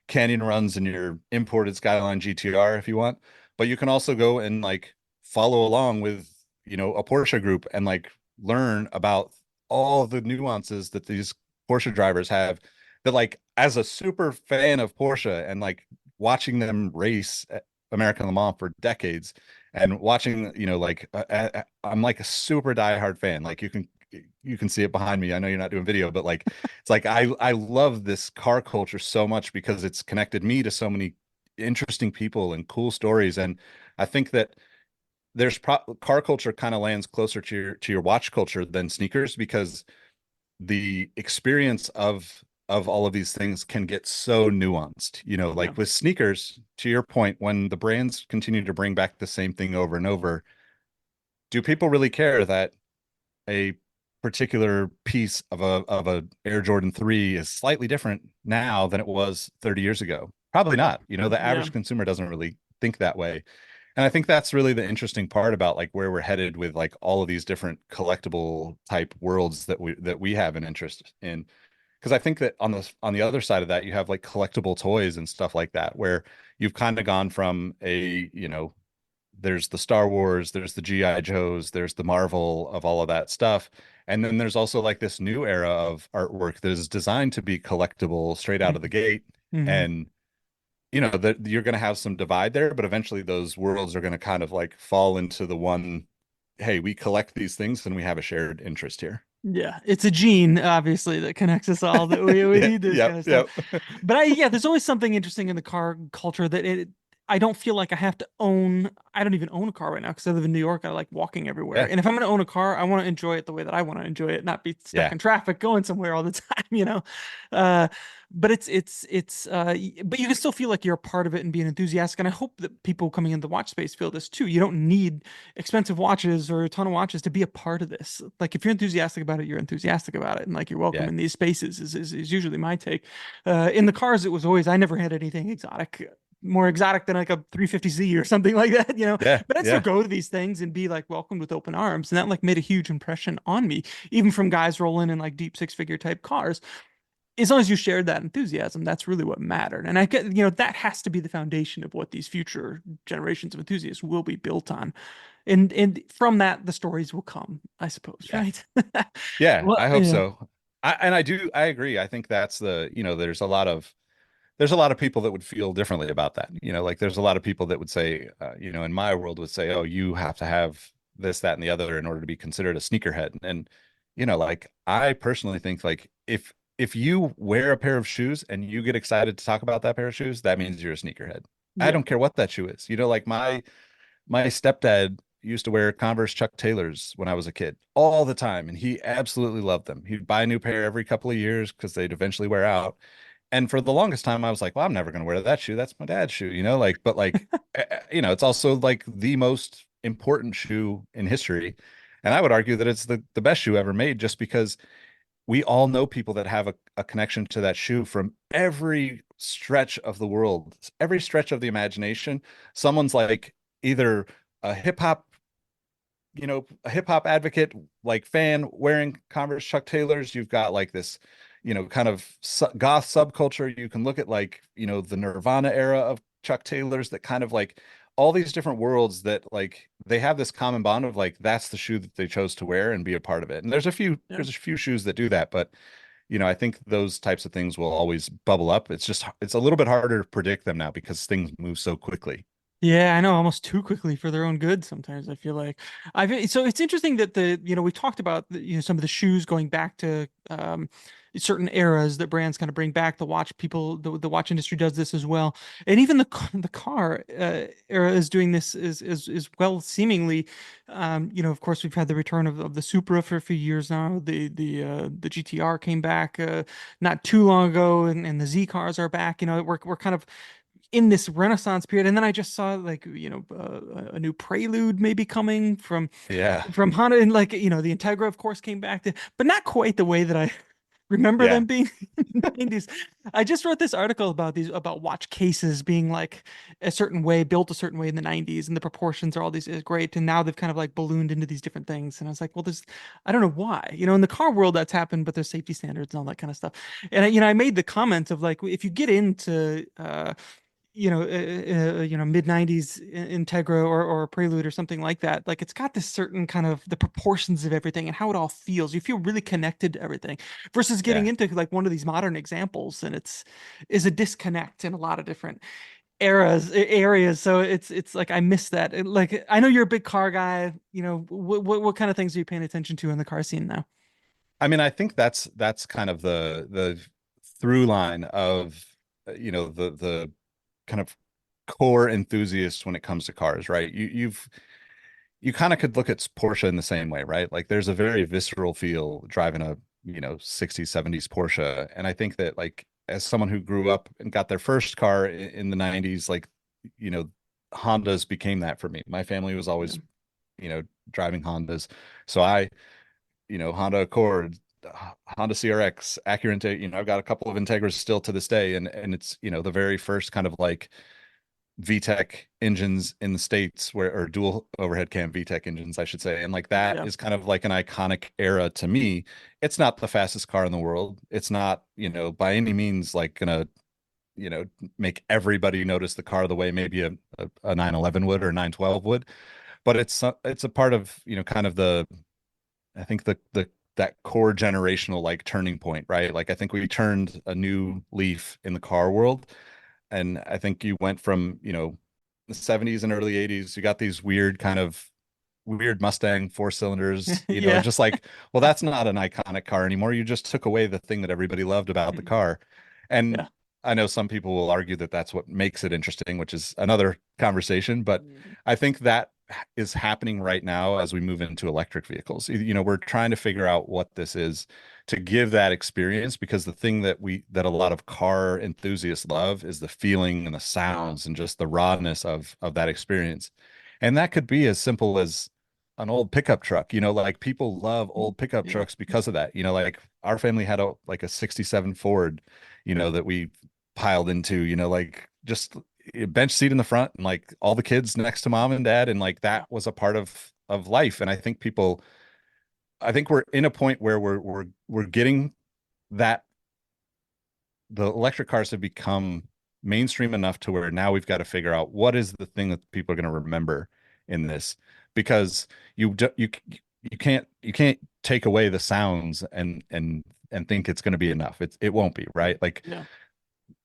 Speaker 2: canyon runs in your imported Skyline GTR if you want, but you can also go and like follow along with a Porsche group and like learn about all the nuances that these Porsche drivers have, that like as a super fan of Porsche and like watching them race at American Le Mans for decades and watching, I'm like a super diehard fan. Like you can see it behind me. I know you're not doing video, but like it's like I love this car culture so much because it's connected me to so many interesting people and cool stories. And I think that car culture kind of lands closer to your watch culture than sneakers because the experience of all of these things can get so nuanced.
Speaker 1: Yeah.
Speaker 2: Like with sneakers, to your point, when the brands continue to bring back the same thing over and over, do people really care that a particular piece of a Air Jordan 3 is slightly different now than it was 30 years ago? Probably
Speaker 1: Yeah.
Speaker 2: not. The
Speaker 1: Yeah.
Speaker 2: average consumer doesn't really think that way. And I think that's really the interesting part about like where we're headed with like all of these different collectible type worlds that we have an interest in. Because I think that on the other side of that, you have like collectible toys and stuff like that, where you've kind of gone from there's the Star Wars, there's the GI Joes, there's the Marvel of all of that stuff. And then there's also like this new era of artwork that is designed to be collectible straight out of the gate.
Speaker 1: Mm-hmm.
Speaker 2: And that you're going to have some divide there, but eventually those worlds are going to kind of like fall into the one, hey, we collect these things and we have a shared interest here.
Speaker 1: Yeah, it's a gene, obviously, that connects us all. That we
Speaker 2: Yeah,
Speaker 1: need this kind
Speaker 2: yep,
Speaker 1: of stuff.
Speaker 2: yep.
Speaker 1: But yeah, there's always something interesting in the car culture that I don't feel like I have to own. I don't even own a car right now because I live in New York. I like walking everywhere.
Speaker 2: Yeah,
Speaker 1: And if I'm going to own a car, I want to enjoy it the way that I want to enjoy it, not be stuck
Speaker 2: yeah,
Speaker 1: in traffic going somewhere all the time. Uh, but but you can still feel like you're a part of it and being enthusiastic. And I hope that people coming into the watch space feel this too. You don't need expensive watches or a ton of watches to be a part of this. Like if you're enthusiastic about it, you're enthusiastic about it, and like you're welcome
Speaker 2: yeah,
Speaker 1: in these spaces. Is usually my take. In the cars, it was always I never had anything exotic, more exotic than like a 350Z or something like that.
Speaker 2: yeah,
Speaker 1: But I'd still
Speaker 2: yeah,
Speaker 1: go to these things and be like welcomed with open arms, and that like made a huge impression on me, even from guys rolling in like deep six-figure type cars. as long as you shared that enthusiasm, that's really what mattered. And I get, that has to be the foundation of what these future generations of enthusiasts will be built on. And from that, the stories will come, I suppose,
Speaker 2: Yeah.
Speaker 1: right?
Speaker 2: Yeah,
Speaker 1: Well,
Speaker 2: I hope
Speaker 1: yeah,
Speaker 2: so. I agree. I think that's there's a lot of people that would feel differently about that. Like there's a lot of people that would say, in my world would say, oh, you have to have this, that, and the other in order to be considered a sneakerhead. And, like I personally think like if you wear a pair of shoes and you get excited to talk about that pair of shoes, that means you're a sneakerhead. I
Speaker 1: yeah,
Speaker 2: don't care what that shoe is. Like my stepdad used to wear Converse Chuck Taylors when I was a kid all the time, and he absolutely loved them. He'd buy a new pair every couple of years because they'd eventually wear out. And for the longest time, I was like, well, I'm never going to wear that shoe. That's my dad's shoe, but like, it's also like the most important shoe in history. And I would argue that it's the best shoe ever made just because we all know people that have a connection to that shoe from every stretch of the world, every stretch of the imagination. Someone's like either a hip hop a hip hop advocate, like fan wearing Converse Chuck Taylors. You've got like this, kind of goth subculture. You can look at like, the Nirvana era of Chuck Taylors that kind of like all these different worlds that like they have this common bond of like that's the shoe that they chose to wear and be a part of it. And
Speaker 1: yeah.
Speaker 2: there's a few shoes that do that, but I think those types of things will always bubble up. It's a little bit harder to predict them now because things move so quickly.
Speaker 1: Yeah, I know, almost too quickly for their own good sometimes, I feel like. So it's interesting that we talked about some of the shoes going back to certain eras that brands kind of bring back. The watch industry does this as well. And even the car era is doing this is well, seemingly. Of course, we've had the return of the Supra for a few years now. The GTR came back not too long ago, and the Z cars are back. We're kind of in this Renaissance period. And then I just saw like a new Prelude maybe coming
Speaker 2: Yeah.
Speaker 1: from Honda, and like the Integra of course came back to, but not quite the way that I remember
Speaker 2: Yeah.
Speaker 1: them being in the 90s. I just wrote this article about watch cases being like a certain way, built a certain way in the 90s, and the proportions are all these is great, and now they've kind of like ballooned into these different things. And I was like, well, there's I don't know why. In the car world that's happened, but there's safety standards and all that kind of stuff. And I made the comment of like, if you get into mid 90s Integra or Prelude or something like that, like it's got this certain kind of the proportions of everything and how it all feels. You feel really connected to everything versus getting
Speaker 2: Yeah.
Speaker 1: into like one of these modern examples, and it's is a disconnect in a lot of different areas. So it's like I miss that. Like I know you're a big car guy. What kind of things are you paying attention to in the car scene now?
Speaker 2: I mean, I think that's kind of the through line of the kind of core enthusiasts when it comes to cars, right? You kind of could look at Porsche in the same way, right? Like there's a very visceral feel driving a 60s, 70s Porsche, and I think that like as someone who grew up and got their first car in the 90s, like you know Hondas became that for me. My family was
Speaker 1: Yeah,
Speaker 2: always driving Hondas, so Honda Accord, Honda CRX, Acura Integra. I've got a couple of Integras still to this day, and it's the very first kind of like VTEC engines in the States, or dual overhead cam VTEC engines, I should say. And like that
Speaker 1: yeah,
Speaker 2: is kind of like an iconic era to me. It's not the fastest car in the world. It's not, by any means like gonna, you know, make everybody notice the car the way maybe a 911 would or 912 would. But it's a part of, kind of I think the that core generational like turning point, right? Like I think we turned a new leaf in the car world. And I think you went from, the 70s and early 80s, you got these weird Mustang four cylinders,
Speaker 1: yeah,
Speaker 2: just like, well, that's not an iconic car anymore. You just took away the thing that everybody loved about the car. And
Speaker 1: yeah.
Speaker 2: I know some people will argue that that's what makes it interesting, which is another conversation, but I think that is happening right now as we move into electric vehicles. We're trying to figure out what this is to give that experience, because the thing that a lot of car enthusiasts love is the feeling and the sounds and just the rawness of that experience. And that could be as simple as an old pickup truck. Like people love old pickup
Speaker 1: Yeah.
Speaker 2: trucks because of that. Like our family had a 67 Ford, that we piled into, like just a bench seat in the front and like all the kids next to mom and dad, and like
Speaker 1: Yeah.
Speaker 2: that was a part of life. And I think we're in a point where we're getting that the electric cars have become mainstream enough to where now we've got to figure out what is the thing that people are going to remember in this, because you can't take away the sounds and think it's going to be enough. It won't be, right? Like
Speaker 1: Yeah.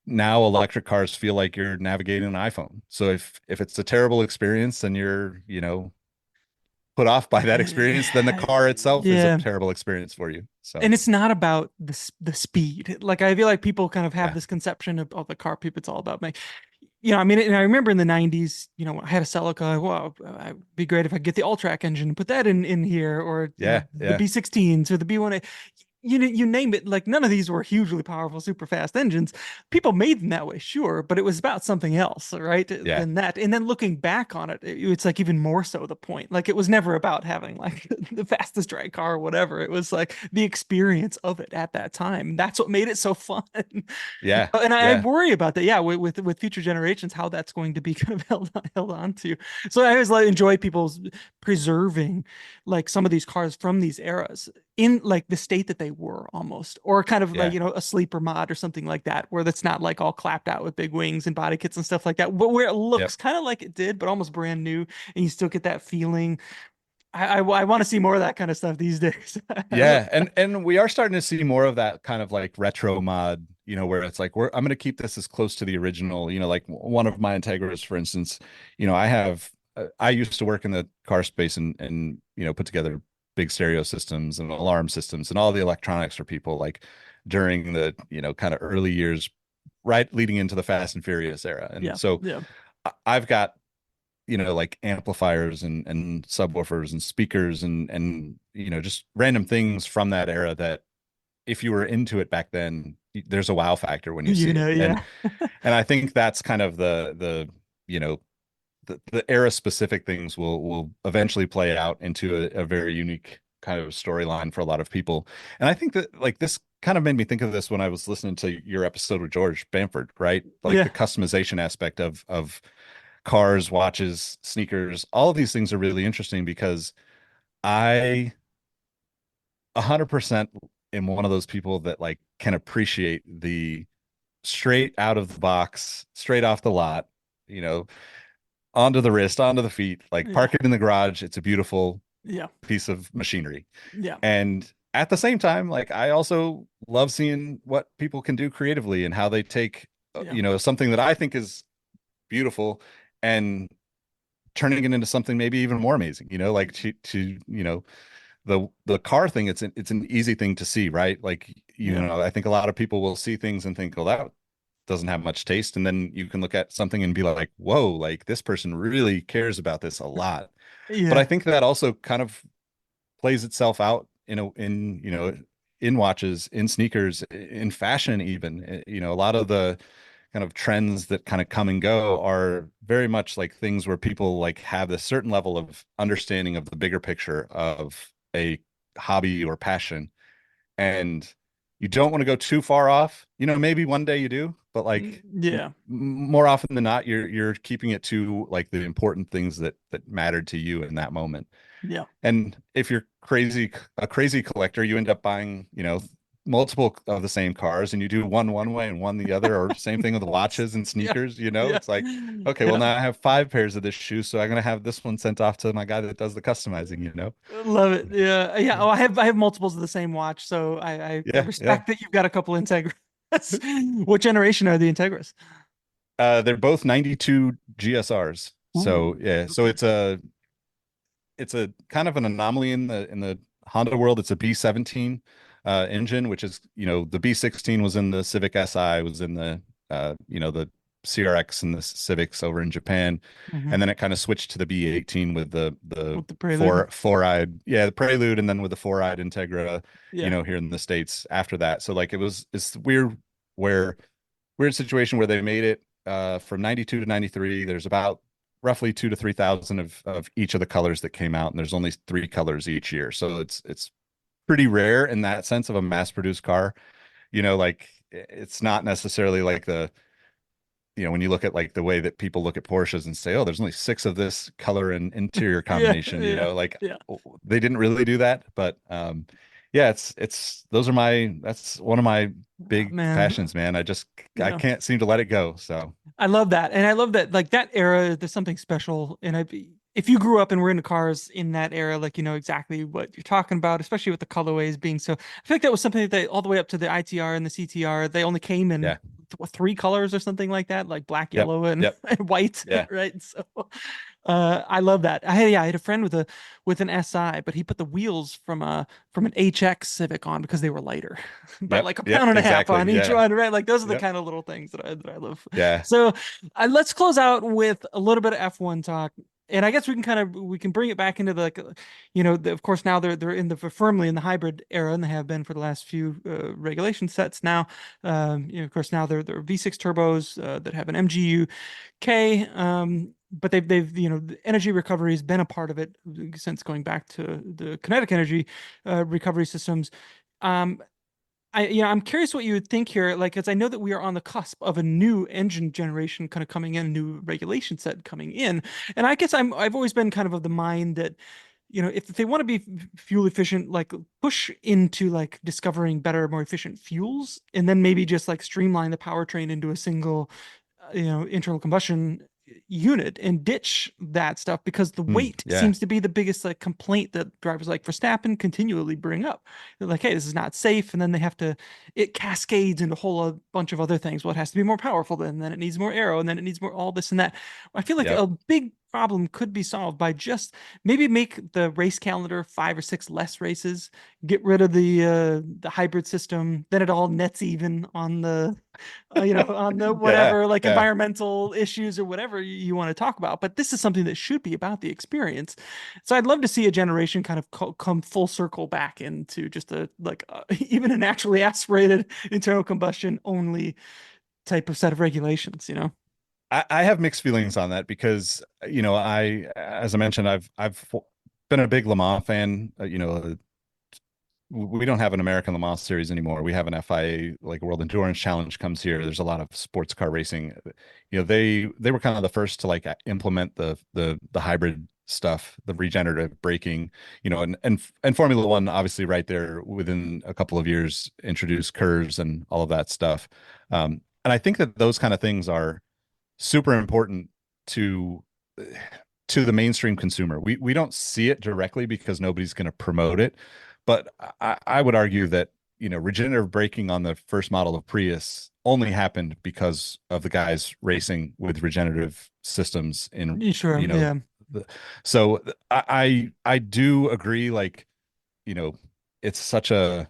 Speaker 2: now electric cars feel like you're navigating an iPhone. So if it's a terrible experience, then you're, put off by that experience, then the car itself is a
Speaker 1: Yeah.
Speaker 2: terrible experience for you. So
Speaker 1: And it's not about the speed. Like I feel like people kind of have
Speaker 2: yeah,
Speaker 1: this conception of the car people. It's all about me. I mean, and I remember in the '90s, I had a Celica. Well, it'd be great if I get the Alltrack engine and put that in here, or
Speaker 2: yeah,
Speaker 1: the
Speaker 2: yeah,
Speaker 1: B16s or the B1A. You name it. Like none of these were hugely powerful, super fast engines. People made them that way, sure, but it was about something else, right?
Speaker 2: yeah,
Speaker 1: Than that. And then looking back on it, it's like even more so the point. Like it was never about having like the fastest drag car or whatever. It was like the experience of it at that time. That's what made it so fun.
Speaker 2: yeah,
Speaker 1: And I
Speaker 2: yeah,
Speaker 1: worry about that. Yeah, with future generations, how that's going to be kind of held on to. So I always like enjoy people's preserving like some of these cars from these eras in like the state that they were almost, or kind of like
Speaker 2: yeah.
Speaker 1: a sleeper mod or something like that, where that's not like all clapped out with big wings and body kits and stuff like that, but where it
Speaker 2: Yep.
Speaker 1: looks kind of like it did, but almost brand new, and you still get that feeling. I want to see more of that kind of stuff these days.
Speaker 2: Yeah, and we are starting to see more of that kind of like retro mod, where it's like I'm going to keep this as close to the original, like one of my Integras, for instance, I used to work in the car space and put together big stereo systems and alarm systems and all the electronics for people like during the, kind of early years right leading into the Fast and Furious era. And
Speaker 1: Yeah,
Speaker 2: so
Speaker 1: yeah,
Speaker 2: I've got like amplifiers and subwoofers and speakers and just random things from that era that if you were into it back then, there's a wow factor when you see it. and
Speaker 1: yeah,
Speaker 2: and I think that's kind of the you know the era specific things will eventually play out into a very unique kind of storyline for a lot of people. And I think that like this kind of made me think of this when I was listening to your episode with George Bamford, right? Like
Speaker 1: yeah.
Speaker 2: the customization aspect of cars, watches, sneakers, all of these things are really interesting because I 100% am one of those people that like can appreciate the straight out of the box, straight off the lot, you know, onto the wrist, onto the feet, like
Speaker 1: Yeah,
Speaker 2: park it in the garage. It's a beautiful
Speaker 1: yeah,
Speaker 2: piece of machinery.
Speaker 1: yeah,
Speaker 2: And at the same time, like I also love seeing what people can do creatively and how they take,
Speaker 1: yeah,
Speaker 2: something that I think is beautiful and turning it into something maybe even more amazing, like to the car thing, it's an easy thing to see, right? Like,
Speaker 1: yeah,
Speaker 2: I think a lot of people will see things and think, well, that doesn't have much taste. And then you can look at something and be like, whoa, like this person really cares about this a lot. But I
Speaker 1: yeah,
Speaker 2: think that also kind of plays itself out in watches, in sneakers, in fashion, even. A lot of the kind of trends that kind of come and go are very much like things where people like have this certain level of understanding of the bigger picture of a hobby or passion. And you don't want to go too far off. Maybe one day you do, but like
Speaker 1: yeah,
Speaker 2: more often than not, you're keeping it to like the important things that mattered to you in that moment.
Speaker 1: yeah.
Speaker 2: And if you're a crazy collector, you end up buying, multiple of the same cars and you do one way and one the other, or same thing with watches and
Speaker 1: Yeah,
Speaker 2: sneakers,
Speaker 1: yeah,
Speaker 2: it's like, okay, well
Speaker 1: yeah.
Speaker 2: now I have 5 pairs of this shoe, so I'm gonna have this one sent off to my guy that does the customizing.
Speaker 1: Love it. Yeah, yeah. Oh, I have multiples of the same watch, so I
Speaker 2: Yeah, yeah.
Speaker 1: respect that you've got a couple Integras. What generation are the Integras?
Speaker 2: They're both 92 GSRs. So
Speaker 1: Ooh,
Speaker 2: yeah, so
Speaker 1: okay.
Speaker 2: it's a kind of an anomaly in the Honda world. It's a B17 engine, which is, the B16 was in the Civic Si, was in the CRX and the Civics over in Japan.
Speaker 1: Hmm.
Speaker 2: And then it kind of switched to the B18 with the
Speaker 1: With the Prelude.
Speaker 2: four-eyed, yeah, the Prelude, and then with the four-eyed Integra,
Speaker 1: Yeah.
Speaker 2: here in the States after that. So like it's weird situation where they made it from 92 to 93. There's about roughly 2 to 3,000 of each of the colors that came out, and there's only 3 colors each year. So it's pretty rare in that sense of a mass produced car. Like it's not necessarily like when you look at like the way that people look at Porsches and say, oh, there's only 6 of this color and interior
Speaker 1: Yeah,
Speaker 2: combination,
Speaker 1: yeah,
Speaker 2: like
Speaker 1: yeah,
Speaker 2: they didn't really do that. But yeah, it's those are my that's one of my
Speaker 1: Oh,
Speaker 2: big
Speaker 1: man,
Speaker 2: passions, man. I
Speaker 1: yeah.
Speaker 2: can't seem to let it go. So
Speaker 1: I love that. And I love that like that era, there's something special. And if you grew up and were into cars in that era, like you know exactly what you're talking about, especially with the colorways being so. I feel like that was something that they all the way up to the ITR and the CTR, they only came in
Speaker 2: yeah,
Speaker 1: three colors or something like that, like black,
Speaker 2: yep,
Speaker 1: yellow, and,
Speaker 2: yep,
Speaker 1: and white,
Speaker 2: yeah,
Speaker 1: right? So I love that. I had a friend with an SI, but he put the wheels from an HX Civic on because they were lighter by
Speaker 2: yep,
Speaker 1: like a
Speaker 2: yep,
Speaker 1: pound and a half
Speaker 2: exactly.
Speaker 1: on each
Speaker 2: Yeah,
Speaker 1: one, right? Like those are the
Speaker 2: yep,
Speaker 1: kind of little things that I love.
Speaker 2: yeah,
Speaker 1: So let's close out with a little bit of F1 talk. And I guess we can bring it back into the, like, of course now they're in the firmly in the hybrid era, and they have been for the last few regulation sets now. Of course now they're V6 turbos that have an MGU K. But they've the energy recovery has been a part of it since going back to the kinetic energy recovery systems. Um, I'm curious what you would think here, like, because I know that we are on the cusp of a new engine generation kind of coming in, a new regulation set coming in, and I guess I've always been kind of the mind that, if they want to be fuel efficient, like push into like discovering better, more efficient fuels, and then maybe just like streamline the powertrain into a single internal combustion unit and ditch that stuff because the weight
Speaker 2: yeah,
Speaker 1: seems to be the biggest like complaint that drivers like Verstappen continually bring up. They're like, hey, this is not safe, and then they have to it cascades into a whole bunch of other things. Well, it has to be more powerful, then it needs more aero, and then it needs more all this and that. I feel like
Speaker 2: yep.
Speaker 1: a big problem could be solved by just maybe make the race calendar 5 or 6 less races, get rid of the hybrid system, then it all nets even on the on the
Speaker 2: Yeah,
Speaker 1: whatever like
Speaker 2: yeah.
Speaker 1: environmental issues or whatever you want to talk about. But this is something that should be about the experience. So I'd love to see a generation kind of come full circle back into just a like even a naturally aspirated internal combustion only type of set of regulations.
Speaker 2: I have mixed feelings on that because as I mentioned, I've been a big Le Mans fan. We don't have an American Le Mans series anymore. We have an FIA, like World Endurance Challenge comes here. There's a lot of sports car racing. They were kind of the first to like implement the hybrid stuff, the regenerative braking, and Formula One obviously right there within a couple of years introduced curves and all of that stuff. And I think that those kind of things are super important to to the mainstream consumer. We don't see it directly because nobody's going to promote it, but I would argue that regenerative braking on the first model of Prius only happened because of the guys racing with regenerative systems in
Speaker 1: Sure,
Speaker 2: you know
Speaker 1: yeah.
Speaker 2: the, so I do agree, like you know it's such a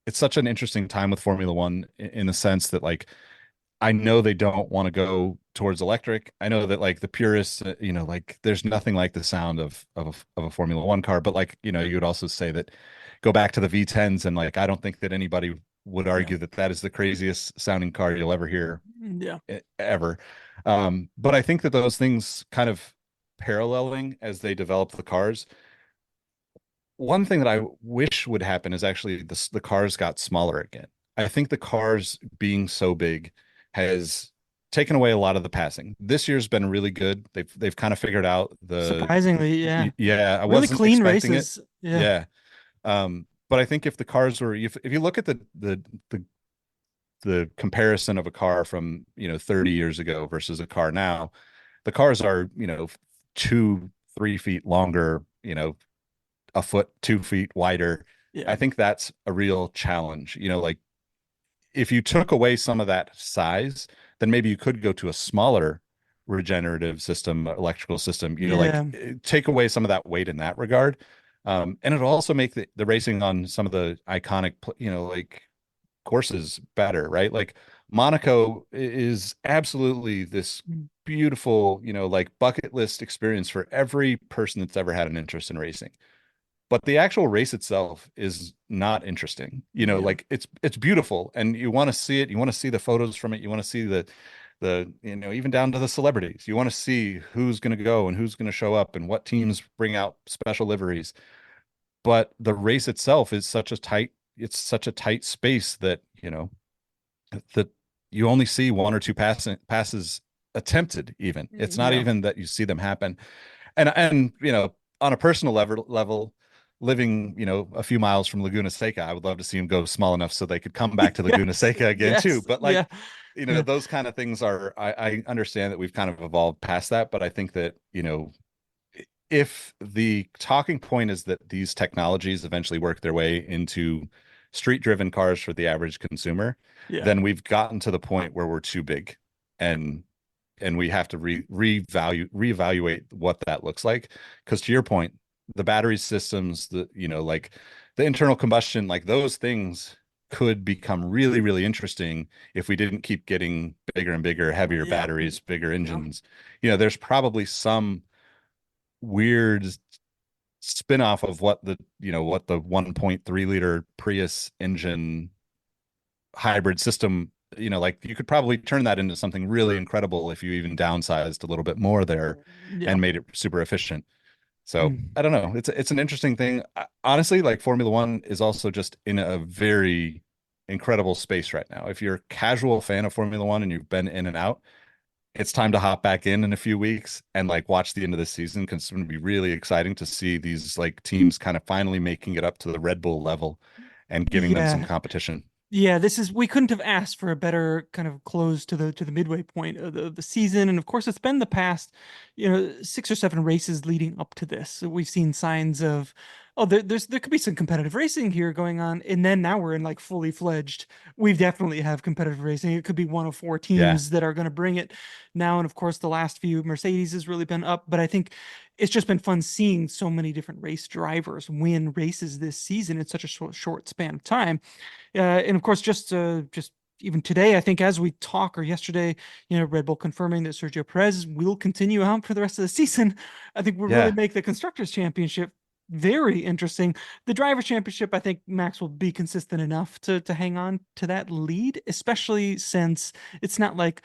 Speaker 2: it's such an interesting time with Formula One in the sense that like I know they don't want to go towards electric. I know that like the purists, like there's nothing like the sound of a Formula One car. But like, you would also say that go back to the V10s and like I don't think that anybody would
Speaker 1: Yeah.
Speaker 2: argue that that is the craziest sounding car you'll ever hear
Speaker 1: Yeah.
Speaker 2: ever. But I think that those things kind of paralleling as they develop the cars. One thing that I wish would happen is actually the cars got smaller again. I think the cars being so big has taken away a lot of the passing. This year's been really good. They've kind of figured out
Speaker 1: Surprisingly, yeah.
Speaker 2: yeah, I
Speaker 1: Really
Speaker 2: wasn't
Speaker 1: clean
Speaker 2: expecting it.
Speaker 1: races. Yeah.
Speaker 2: Yeah. But I think if the cars were if you look at the comparison of a car from, 30 years ago versus a car now, the cars are, 2, 3 feet longer, a foot, 2 feet wider. I
Speaker 1: Yeah.
Speaker 2: think that's a real challenge. Like if you took away some of that size, then maybe you could go to a smaller regenerative system, electrical system, like
Speaker 1: Yeah.
Speaker 2: take away some of that weight in that regard. And it'll also make the racing on some of the iconic, like courses better, right? Like Monaco is absolutely this beautiful, like bucket list experience for every person that's ever had an interest in racing, but the actual race itself is not interesting.
Speaker 1: Yeah.
Speaker 2: Like it's beautiful and you want to see it, you want to see the photos from it, you want to see the even down to the celebrities. You want to see who's going to go and who's going to show up and what teams bring out special liveries. But the race itself is it's such a tight space that, that you only see one or two passes attempted even. It's not
Speaker 1: Yeah.
Speaker 2: even that you see them happen. And on a personal level, living, a few miles from Laguna Seca, I would love to see them go small enough so they could come back to Laguna
Speaker 1: Yes.
Speaker 2: Seca again too.
Speaker 1: Yes.
Speaker 2: But
Speaker 1: Yeah.
Speaker 2: like,
Speaker 1: Yeah.
Speaker 2: those kind of things I understand that we've kind of evolved past that, but I think that, if the talking point is that these technologies eventually work their way into street driven cars for the average consumer,
Speaker 1: Yeah.
Speaker 2: then we've gotten to the point where we're too big, and we have to reevaluate what that looks like. Because to your point, the battery systems, like the internal combustion, like those things could become really, really interesting if we didn't keep getting bigger and bigger, heavier
Speaker 1: Yeah.
Speaker 2: batteries, bigger
Speaker 1: Yeah.
Speaker 2: engines. There's probably some weird spin-off of what the 1.3 liter Prius engine hybrid system, like you could probably turn that into something really incredible if you even downsized a little bit more there
Speaker 1: Yeah.
Speaker 2: and made it super efficient. So
Speaker 1: Mm.
Speaker 2: I don't know. It's an interesting thing. Honestly, like Formula One is also just in a very incredible space right now. If you're a casual fan of Formula One and you've been in and out, it's time to hop back in a few weeks and like watch the end of the season, because it's going to be really exciting to see these like teams kind of finally making it up to the Red Bull level and giving them some
Speaker 1: Yeah.
Speaker 2: competition.
Speaker 1: Yeah, this is we couldn't have asked for a better kind of close to the midway point of the season. And of course it's been the past, 6 or 7 races leading up to this. So we've seen signs of there could be some competitive racing here going on. And then now we're in like fully fledged. We definitely have competitive racing. It could be one of 4
Speaker 2: Yeah.
Speaker 1: teams that are going to bring it now. And of course the last few Mercedes has really been up, but I think it's just been fun seeing so many different race drivers win races this season in such a short span of time. And of course, just even today, I think as we talk, or yesterday, Red Bull confirming that Sergio Perez will continue on for the rest of the season. I think will really
Speaker 2: Yeah.
Speaker 1: make the constructors championship very interesting. The drivers championship, I think Max will be consistent enough to hang on to that lead, especially since it's not like,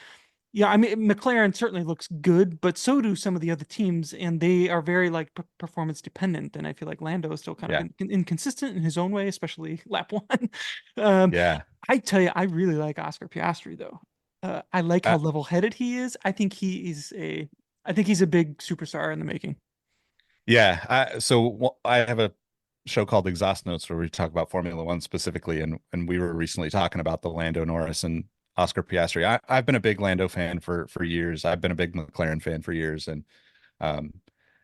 Speaker 1: yeah, I mean, McLaren certainly looks good, but so do some of the other teams, and they are very like performance dependent. And I feel like Lando is still kind of
Speaker 2: Yeah.
Speaker 1: inconsistent in his own way, especially lap one. um,
Speaker 2: Yeah.
Speaker 1: I tell you, I really like Oscar Piastri though. I like how
Speaker 2: Uh,
Speaker 1: level headed he is. I think he's a big superstar in the making.
Speaker 2: yeah. I have a show called Exhaust Notes where we talk about Formula One specifically, and we were recently talking about the Lando Norris and Oscar Piastri. I've been a big Lando fan for years. I've been a big McLaren fan for years, and um,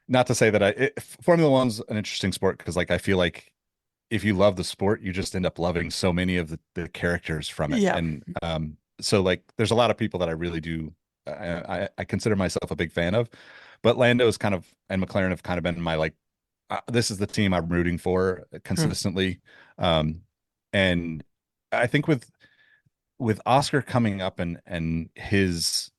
Speaker 2: not to say that Formula One's an interesting sport because like I feel like if you love the sport, you just end up loving so many of the characters from it.
Speaker 1: Yeah,
Speaker 2: And so like there's a lot of people that I really do I consider myself a big fan of, but Lando is kind of and McLaren have kind of been my like this is the team I'm rooting for
Speaker 1: true.
Speaker 2: consistently. And I think with Oscar coming up and his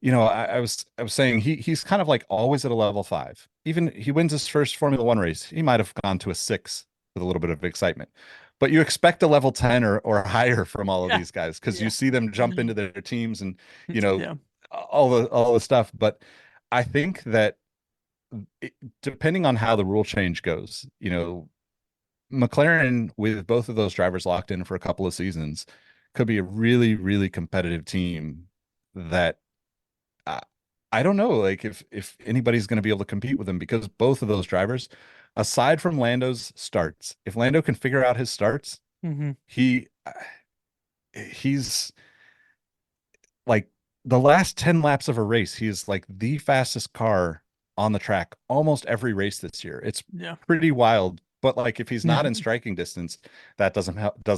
Speaker 2: I was saying he's kind of like always at a level 5. Even he wins his first Formula One race, he might have gone to a 6 with a little bit of excitement. But you expect a level 10 or higher from all of
Speaker 1: Yeah,
Speaker 2: these guys because you
Speaker 1: yeah,
Speaker 2: see them jump into their teams and you know
Speaker 1: yeah.
Speaker 2: all the stuff. But I think that depending on how the rule change goes, McLaren with both of those drivers locked in for a couple of seasons could be a really, really competitive team that I, I don't know, like if anybody's going to be able to compete with him because both of those drivers, aside from Lando's starts, if Lando can figure out his starts,
Speaker 1: Hmm.
Speaker 2: he's like the last 10 laps of a race, he's like the fastest car on the track almost every race this year. It's
Speaker 1: Yeah,
Speaker 2: pretty wild. But like if he's
Speaker 1: yeah.
Speaker 2: not in striking distance, that doesn't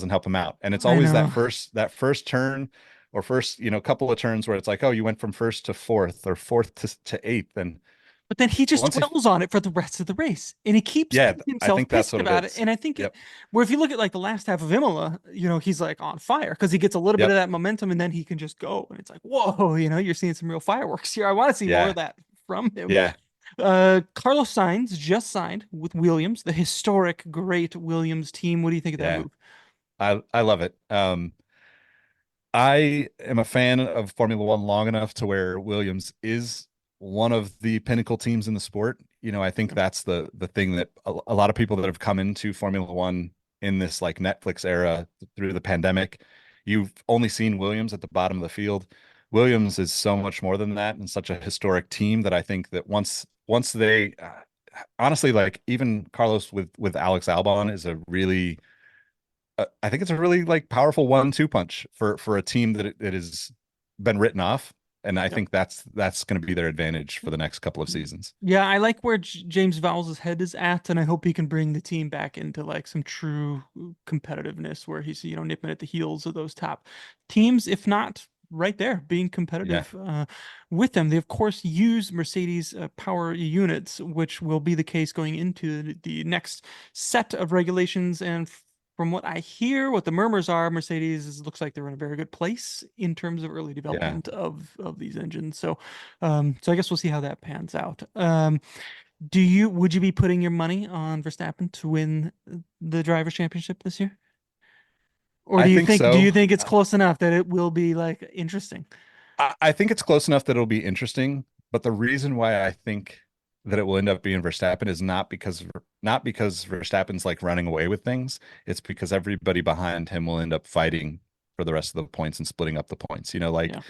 Speaker 2: help him out. And it's
Speaker 1: I
Speaker 2: always
Speaker 1: know.
Speaker 2: that first turn or first, couple of turns where it's like, oh, you went from first to fourth or fourth to eighth. And
Speaker 1: But then he just
Speaker 2: once he
Speaker 1: dwells on it for the rest of the race, and he keeps
Speaker 2: yeah,
Speaker 1: getting
Speaker 2: I
Speaker 1: himself
Speaker 2: think that's
Speaker 1: pissed
Speaker 2: what it
Speaker 1: about it.
Speaker 2: is.
Speaker 1: And I think
Speaker 2: Yep.
Speaker 1: where if you look at like the last half of Imola, he's like on fire because he gets a little bit of
Speaker 2: Yep.
Speaker 1: that momentum, and then he can just go, and it's like, whoa, you're seeing some real fireworks here. I want to see more of
Speaker 2: Yeah.
Speaker 1: that from him.
Speaker 2: Yeah.
Speaker 1: Carlos Sainz just signed with Williams, the historic, great Williams team. What do you think of that
Speaker 2: Yeah.
Speaker 1: move?
Speaker 2: I love it. I am a fan of Formula One long enough to where Williams is one of the pinnacle teams in the sport. I think that's the thing that a lot of people that have come into Formula One in this like Netflix era through the pandemic, you've only seen Williams at the bottom of the field. Williams is so much more than that and such a historic team that I think that once they honestly, like even Carlos with Alex Albon is a really I think it's a really like powerful 1-2 punch for a team that has been written off, and I
Speaker 1: Yep.
Speaker 2: think that's going to be their advantage for the next couple of seasons.
Speaker 1: Yeah, I like where James Vowles' head is at, and I hope he can bring the team back into like some true competitiveness where he's, nipping at the heels of those top teams, if not right there, being
Speaker 2: Yeah,
Speaker 1: competitive with them. They, of course, use Mercedes power units, which will be the case going into the next set of regulations. And from what I hear, what the murmurs are, looks like they're in a very good place in terms of early
Speaker 2: yeah.
Speaker 1: development of these engines. So I guess we'll see how that pans out. Would you be putting your money on Verstappen to win the drivers' championship this year? Or
Speaker 2: I
Speaker 1: do you
Speaker 2: think
Speaker 1: think do
Speaker 2: so.
Speaker 1: you think it's close enough that it will be like interesting?
Speaker 2: I think it's close enough that it'll be interesting, but the reason why I think that it will end up being Verstappen is not because Verstappen's like running away with things. It's because everybody behind him will end up fighting for the rest of the points and splitting up the points. Like
Speaker 1: Yeah.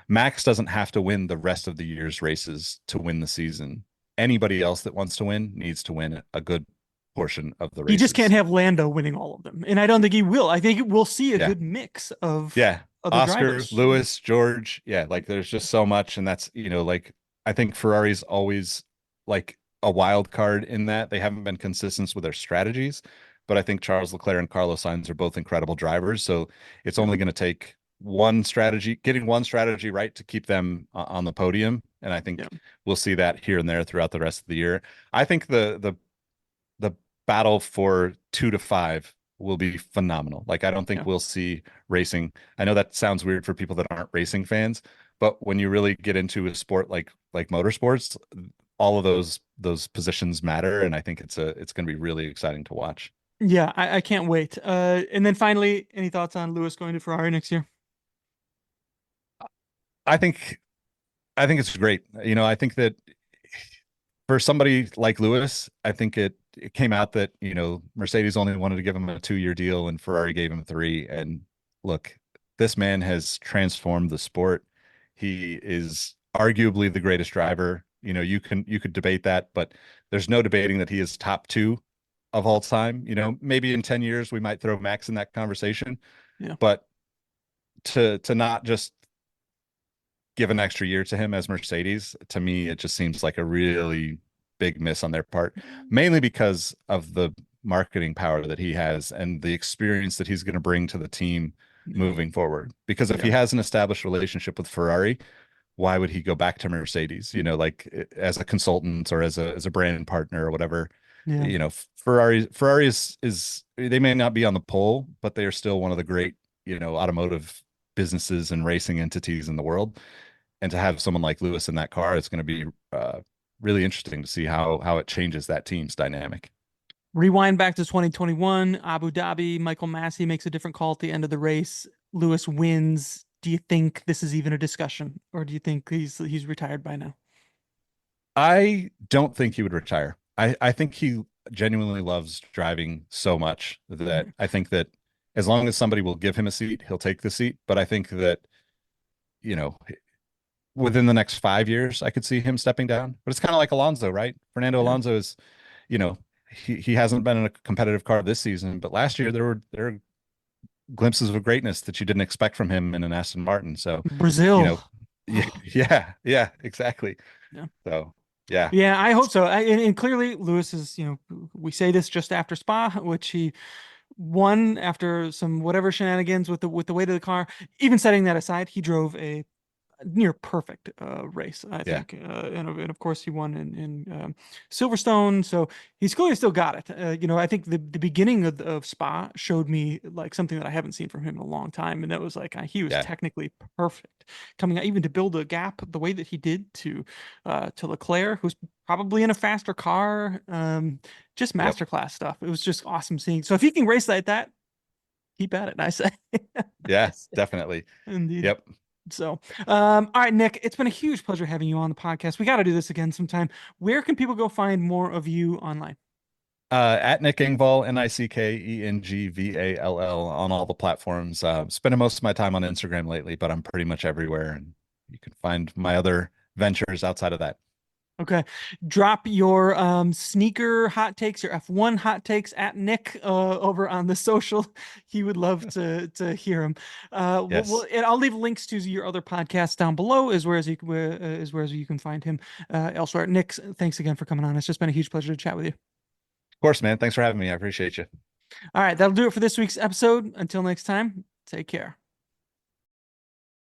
Speaker 2: Max doesn't have to win the rest of the year's races to win the season. Anybody else that wants to win needs to win a good portion of the
Speaker 1: He just can't
Speaker 2: races.
Speaker 1: have Lando winning all of them. And I don't think he will. I think we'll see a
Speaker 2: Yeah.
Speaker 1: good mix of
Speaker 2: Yeah.
Speaker 1: other
Speaker 2: Oscar,
Speaker 1: drivers.
Speaker 2: Lewis, George. Yeah. Like there's just so much. And that's, like I think Ferrari's always like a wild card in that they haven't been consistent with their strategies. But I think Charles Leclerc and Carlos Sainz are both incredible drivers. So it's
Speaker 1: Yeah.
Speaker 2: only going to take getting one strategy right to keep them on the podium. And I
Speaker 1: Yeah.
Speaker 2: think we'll see that here and there throughout the rest of the year. I think the battle for 2 to 5 will be phenomenal. Like I don't think
Speaker 1: Yeah.
Speaker 2: we'll see racing. I know that sounds weird for people that aren't racing fans, but when you really get into a sport like motorsports, all of those positions matter, and I think it's going to be really exciting to watch.
Speaker 1: Yeah, I can't wait. And then finally, any thoughts on Lewis going to Ferrari next year?
Speaker 2: I think I think it's great. I think that for somebody like Lewis, I think it came out that, Mercedes only wanted to give him a 2-year deal and Ferrari gave him 3. And look, this man has transformed the sport. He is arguably the greatest driver. You could debate that, but there's no debating that he is top 2 of all time. Maybe in 10 years we might throw Max in that conversation,
Speaker 1: Yeah.
Speaker 2: but to not just give an extra year to him as Mercedes, to me, it just seems like a really big miss on their part, mainly because of the marketing power that he has and the experience that he's going to bring to the team
Speaker 1: Yeah.
Speaker 2: moving forward. Because if he
Speaker 1: Yeah.
Speaker 2: has an established relationship with Ferrari, why would he go back to Mercedes? Like as a consultant or as a brand partner or whatever.
Speaker 1: Yeah.
Speaker 2: Ferrari is they may not be on the pole, but they are still one of the great, automotive businesses and racing entities in the world, and to have someone like Lewis in that car, it's going to be really interesting to see how it changes that team's dynamic.
Speaker 1: Rewind back to 2021, Abu Dhabi. Michael Massey makes a different call at the end of the race. Lewis wins. Do you think this is even a discussion, or do you think he's retired by now?
Speaker 2: I don't think he would retire. I think he genuinely loves driving so much that
Speaker 1: Mhm.
Speaker 2: I think that as long as somebody will give him a seat, he'll take the seat. But I think that, you know, within the next 5 years, I could see him stepping down. But it's kind of like Alonso, right? Fernando
Speaker 1: Yeah.
Speaker 2: Alonso is, you know, he hasn't been in a competitive car this season, but last year there were glimpses of greatness that you didn't expect from him in an Aston Martin. So, you
Speaker 1: Brazil.
Speaker 2: know, yeah, yeah, exactly.
Speaker 1: Yeah.
Speaker 2: So, yeah,
Speaker 1: Yeah, I hope so. And clearly, Lewis is, we say this just after Spa, which he won after some whatever shenanigans with the weight of the car. Even setting that aside, he drove a near perfect race, I
Speaker 2: yeah,
Speaker 1: think. And of course, he won in Silverstone, so he's clearly still got it. I think the beginning of Spa showed me like something that I haven't seen from him in a long time, and that was like he was
Speaker 2: yeah,
Speaker 1: technically perfect coming out, even to build a gap the way that he did to Leclerc, who's probably in a faster car. Just
Speaker 2: yep,
Speaker 1: masterclass stuff. It was just awesome seeing. So if he can race like that, keep at it. I say. I
Speaker 2: yeah,
Speaker 1: say.
Speaker 2: definitely.
Speaker 1: Indeed.
Speaker 2: Yep.
Speaker 1: So, all right, Nick, it's been a huge pleasure having you on the podcast. We got to do this again sometime. Where can people go find more of you online?
Speaker 2: At Nick Engvall, NickEngvall on all the platforms. Spending most of my time on Instagram lately, but I'm pretty much everywhere, and you can find my other ventures outside of that.
Speaker 1: Okay. Drop your sneaker hot takes, your F1 hot takes at Nick over on the social. He would love to hear them.
Speaker 2: Yes.
Speaker 1: And I'll leave links to your other podcasts down below, as where as you as where as you can find him elsewhere. Nick, thanks again for coming on. It's just been a huge pleasure to chat with you.
Speaker 2: Of course, man. Thanks for having me. I appreciate you.
Speaker 1: All right, that'll do it for this week's episode. Until next time, take care.